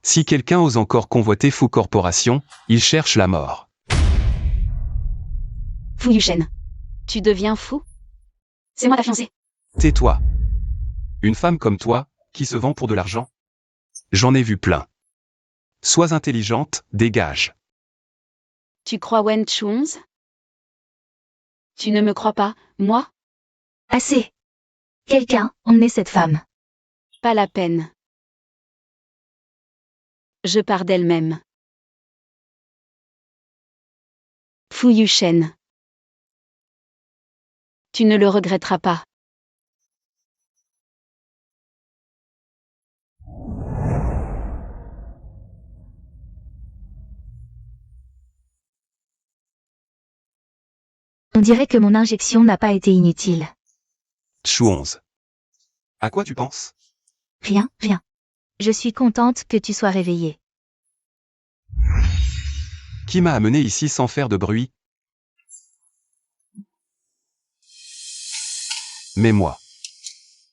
Speaker 4: Si quelqu'un ose encore convoiter Fu Corporation, il cherche la mort.
Speaker 1: Fu Yushen. Tu deviens fou? C'est moi ta fiancée.
Speaker 4: Tais-toi. Une femme comme toi, qui se vend pour de l'argent? J'en ai vu plein. Sois intelligente, dégage.
Speaker 1: Tu crois Wen Chuonz? Tu ne me crois pas, moi?
Speaker 3: Assez. Quelqu'un, emmenez cette femme.
Speaker 1: Pas la peine. Je pars d'elle-même. Fu Yushen. Tu ne le regretteras pas.
Speaker 3: On dirait que mon injection n'a pas été inutile.
Speaker 4: Chuonz. À quoi tu penses?
Speaker 3: Rien, rien. Je suis contente que tu sois réveillée.
Speaker 4: Qui m'a amené ici sans faire de bruit? Mais moi.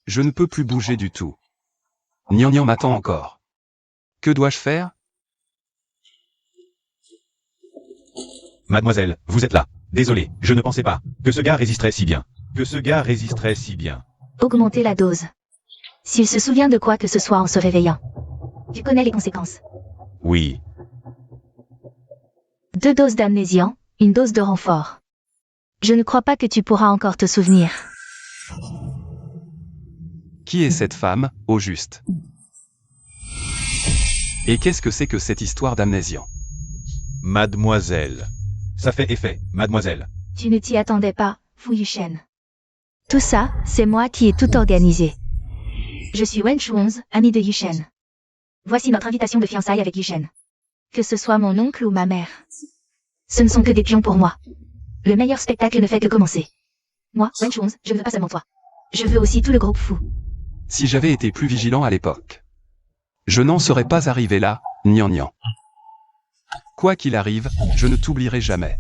Speaker 4: Je ne peux plus bouger du tout. Nian m'attend encore. Que dois-je faire?
Speaker 2: Mademoiselle, vous êtes là. Désolé, je ne pensais pas que ce gars résisterait si bien. Que ce gars résisterait si bien.
Speaker 3: Augmenter la dose. S'il se souvient de quoi que ce soit en se réveillant. Tu connais les conséquences.
Speaker 5: Oui.
Speaker 3: 2 doses d'amnésiant, 1 dose de renfort. Je ne crois pas que tu pourras encore te souvenir.
Speaker 4: Qui est cette femme, au juste? Et qu'est-ce que c'est que cette histoire d'amnésiant?
Speaker 5: Mademoiselle.
Speaker 2: Ça fait effet, mademoiselle.
Speaker 3: Tu ne t'y attendais pas, Fu Yushen. Tout ça, c'est moi qui ai tout organisé. Je suis Wen Chuonz, ami de Yushen. Voici notre invitation de fiançailles avec Yushen. Que ce soit mon oncle ou ma mère. Ce ne sont que des pions pour moi. Le meilleur spectacle ne fait que commencer. Moi, Wen Chuonz, je ne veux pas seulement toi. Je veux aussi tout le groupe Fu.
Speaker 4: Si j'avais été plus vigilant à l'époque. Je n'en serais pas arrivé là, Nian. Quoi qu'il arrive, je ne t'oublierai jamais.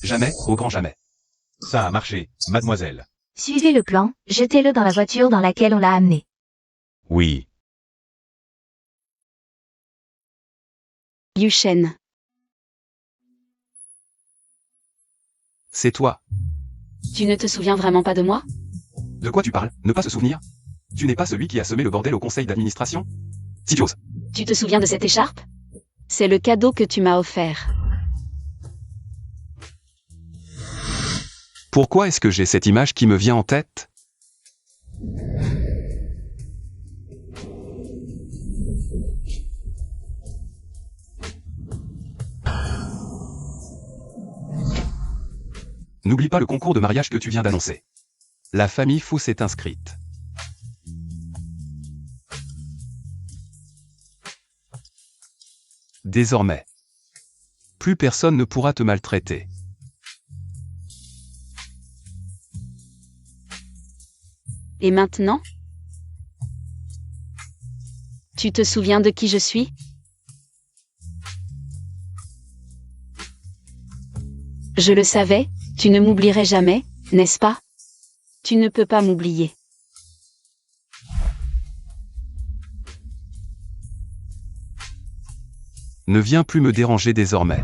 Speaker 4: Jamais, au grand jamais.
Speaker 2: Ça a marché, mademoiselle.
Speaker 3: Suivez le plan, jetez-le dans la voiture dans laquelle on l'a amené.
Speaker 5: Oui.
Speaker 1: Yushen.
Speaker 4: C'est toi.
Speaker 1: Tu ne te souviens vraiment pas de moi?
Speaker 4: De quoi tu parles? Ne pas se souvenir? Tu n'es pas celui qui a semé le bordel au conseil d'administration? Si tu oses.
Speaker 1: Tu te souviens de cette écharpe? C'est le cadeau que tu m'as offert.
Speaker 4: Pourquoi est-ce que j'ai cette image qui me vient en tête? N'oublie pas le concours de mariage que tu viens d'annoncer. La famille Fu s'est inscrite. Désormais, plus personne ne pourra te maltraiter.
Speaker 1: Et maintenant? Tu te souviens de qui je suis? Je le savais, tu ne m'oublierais jamais, n'est-ce pas? Tu ne peux pas m'oublier.
Speaker 4: Ne viens plus me déranger désormais.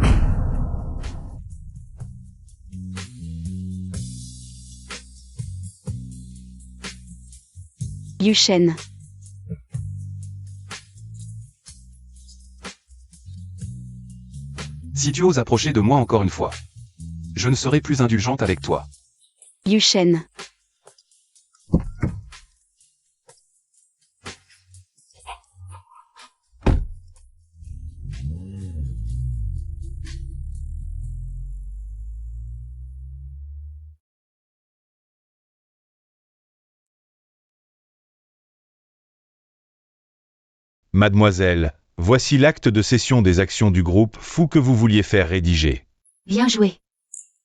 Speaker 1: Yu Shen.
Speaker 4: Si tu oses approcher de moi encore une fois, je ne serai plus indulgente avec toi.
Speaker 1: Yu Shen.
Speaker 5: Mademoiselle, voici l'acte de cession des actions du groupe Fu que vous vouliez faire rédiger.
Speaker 3: Bien joué.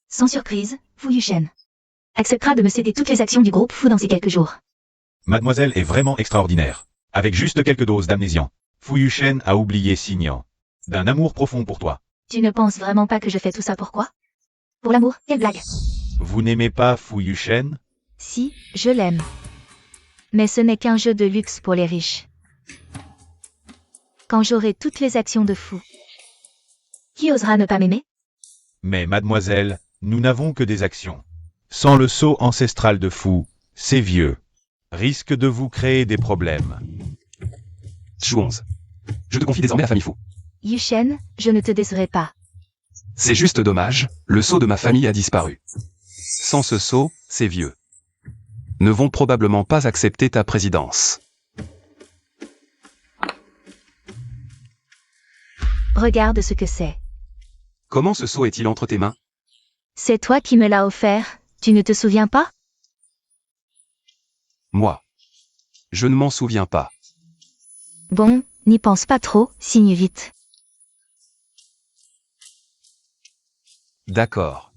Speaker 3: Sans surprise, Fu Yushen acceptera de me céder toutes les actions du groupe Fu dans ces quelques jours.
Speaker 2: Mademoiselle est vraiment extraordinaire. Avec juste quelques doses d'amnésiant, Fu Yushen a oublié Signan. D'un amour profond pour toi.
Speaker 3: Tu ne penses vraiment pas que je fais tout ça pourquoi? Pour l'amour, quelle blague.
Speaker 5: Vous n'aimez pas Fu Yushen?
Speaker 3: Si, je l'aime. Mais ce n'est qu'un jeu de luxe pour les riches. Quand j'aurai toutes les actions de Fu, qui osera ne pas m'aimer?
Speaker 5: Mais mademoiselle, nous n'avons que des actions. Sans le sceau ancestral de Fu, c'est vieux. Risque de vous créer des problèmes.
Speaker 4: Chuonze. Je te confie désormais la famille Fu.
Speaker 3: Yushen, je ne te décerai pas.
Speaker 4: C'est juste dommage, le sceau de ma famille a disparu. Sans ce sceau, ces vieux ne vont probablement pas accepter ta présidence.
Speaker 3: Regarde ce que c'est.
Speaker 4: Comment ce sceau est-il entre tes mains?
Speaker 3: C'est toi qui me l'as offert, tu ne te souviens pas?
Speaker 4: Moi. Je ne m'en souviens pas.
Speaker 3: Bon, n'y pense pas trop, signe vite.
Speaker 4: D'accord.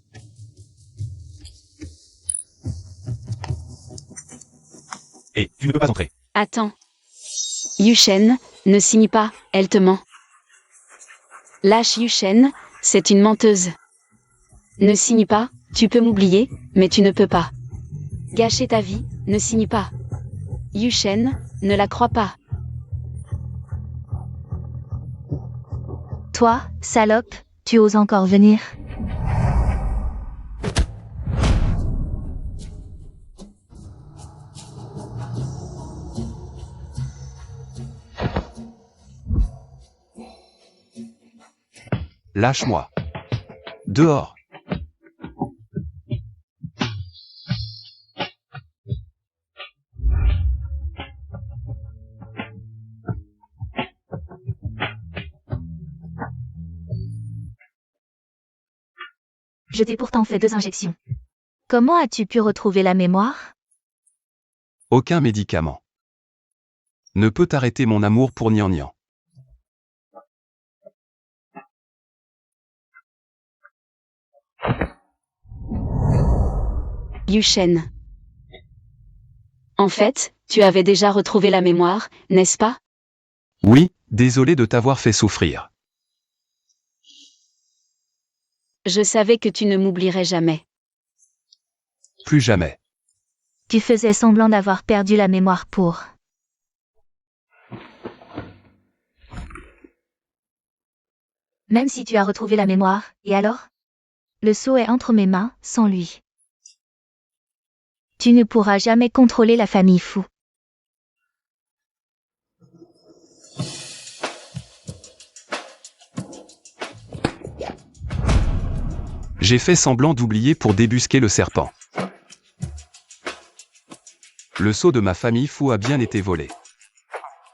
Speaker 2: Et tu ne peux pas entrer.
Speaker 1: Attends. Yu Shen, ne signe pas, elle te ment. Lâche Yu Shen, c'est une menteuse. Ne signe pas, tu peux m'oublier, mais tu ne peux pas. Gâcher ta vie, ne signe pas. Yu Shen, ne la crois pas.
Speaker 3: Toi, salope, tu oses encore venir?
Speaker 4: Lâche-moi. Dehors.
Speaker 3: Je t'ai pourtant fait 2 injections. Comment as-tu pu retrouver la mémoire?
Speaker 4: Aucun médicament ne peut arrêter mon amour pour Nian Nian.
Speaker 1: Yu Shen. En fait, tu avais déjà retrouvé la mémoire, n'est-ce pas?
Speaker 4: Oui, désolé de t'avoir fait souffrir.
Speaker 1: Je savais que tu ne m'oublierais jamais.
Speaker 4: Plus jamais.
Speaker 3: Tu faisais semblant d'avoir perdu la mémoire pour... Même si tu as retrouvé la mémoire, et alors? Le sceau est entre mes mains, sans lui. Tu ne pourras jamais contrôler la famille Fu.
Speaker 4: J'ai fait semblant d'oublier pour débusquer le serpent. Le sceau de ma famille Fu a bien été volé.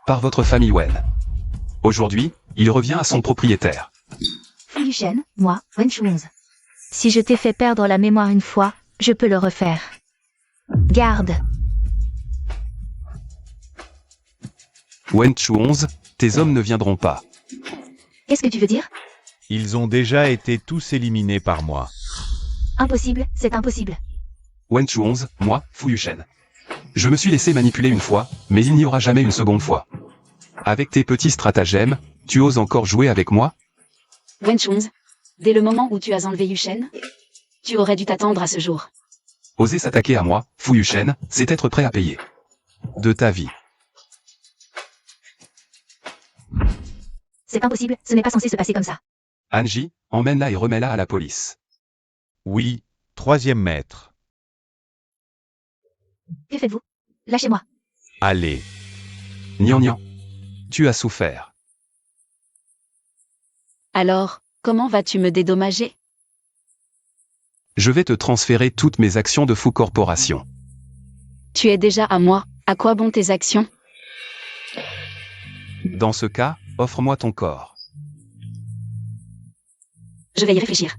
Speaker 4: Par votre famille Wen. Aujourd'hui, il revient à son propriétaire.
Speaker 3: Fu Yushen, moi, Wen Chuonze. Si je t'ai fait perdre la mémoire une fois, je peux le refaire. Garde.
Speaker 4: Wen Chuonze, tes hommes ne viendront pas.
Speaker 3: Qu'est-ce que tu veux dire?
Speaker 5: Ils ont déjà été tous éliminés par moi.
Speaker 3: Impossible, c'est impossible.
Speaker 4: Wenchu 11, moi, Fu Yushen. Je me suis laissé manipuler une fois, mais il n'y aura jamais une seconde fois. Avec tes petits stratagèmes, tu oses encore jouer avec moi?
Speaker 1: Wenchunz, dès le moment où tu as enlevé Yushen, tu aurais dû t'attendre à ce jour.
Speaker 4: Oser s'attaquer à moi, Fu Yushen, c'est être prêt à payer. De ta vie.
Speaker 3: C'est impossible, ce n'est pas censé se passer comme ça.
Speaker 4: Anji, emmène-la et remets-la à la police.
Speaker 5: Oui, troisième maître.
Speaker 3: Que faites-vous? Lâchez-moi.
Speaker 5: Allez.
Speaker 4: Nian. Tu as souffert.
Speaker 1: Alors, comment vas-tu me dédommager?
Speaker 4: Je vais te transférer toutes mes actions de Fu Corporation.
Speaker 1: Tu es déjà à moi, à quoi bon tes actions?
Speaker 4: Dans ce cas, offre-moi ton corps.
Speaker 1: Je vais y réfléchir.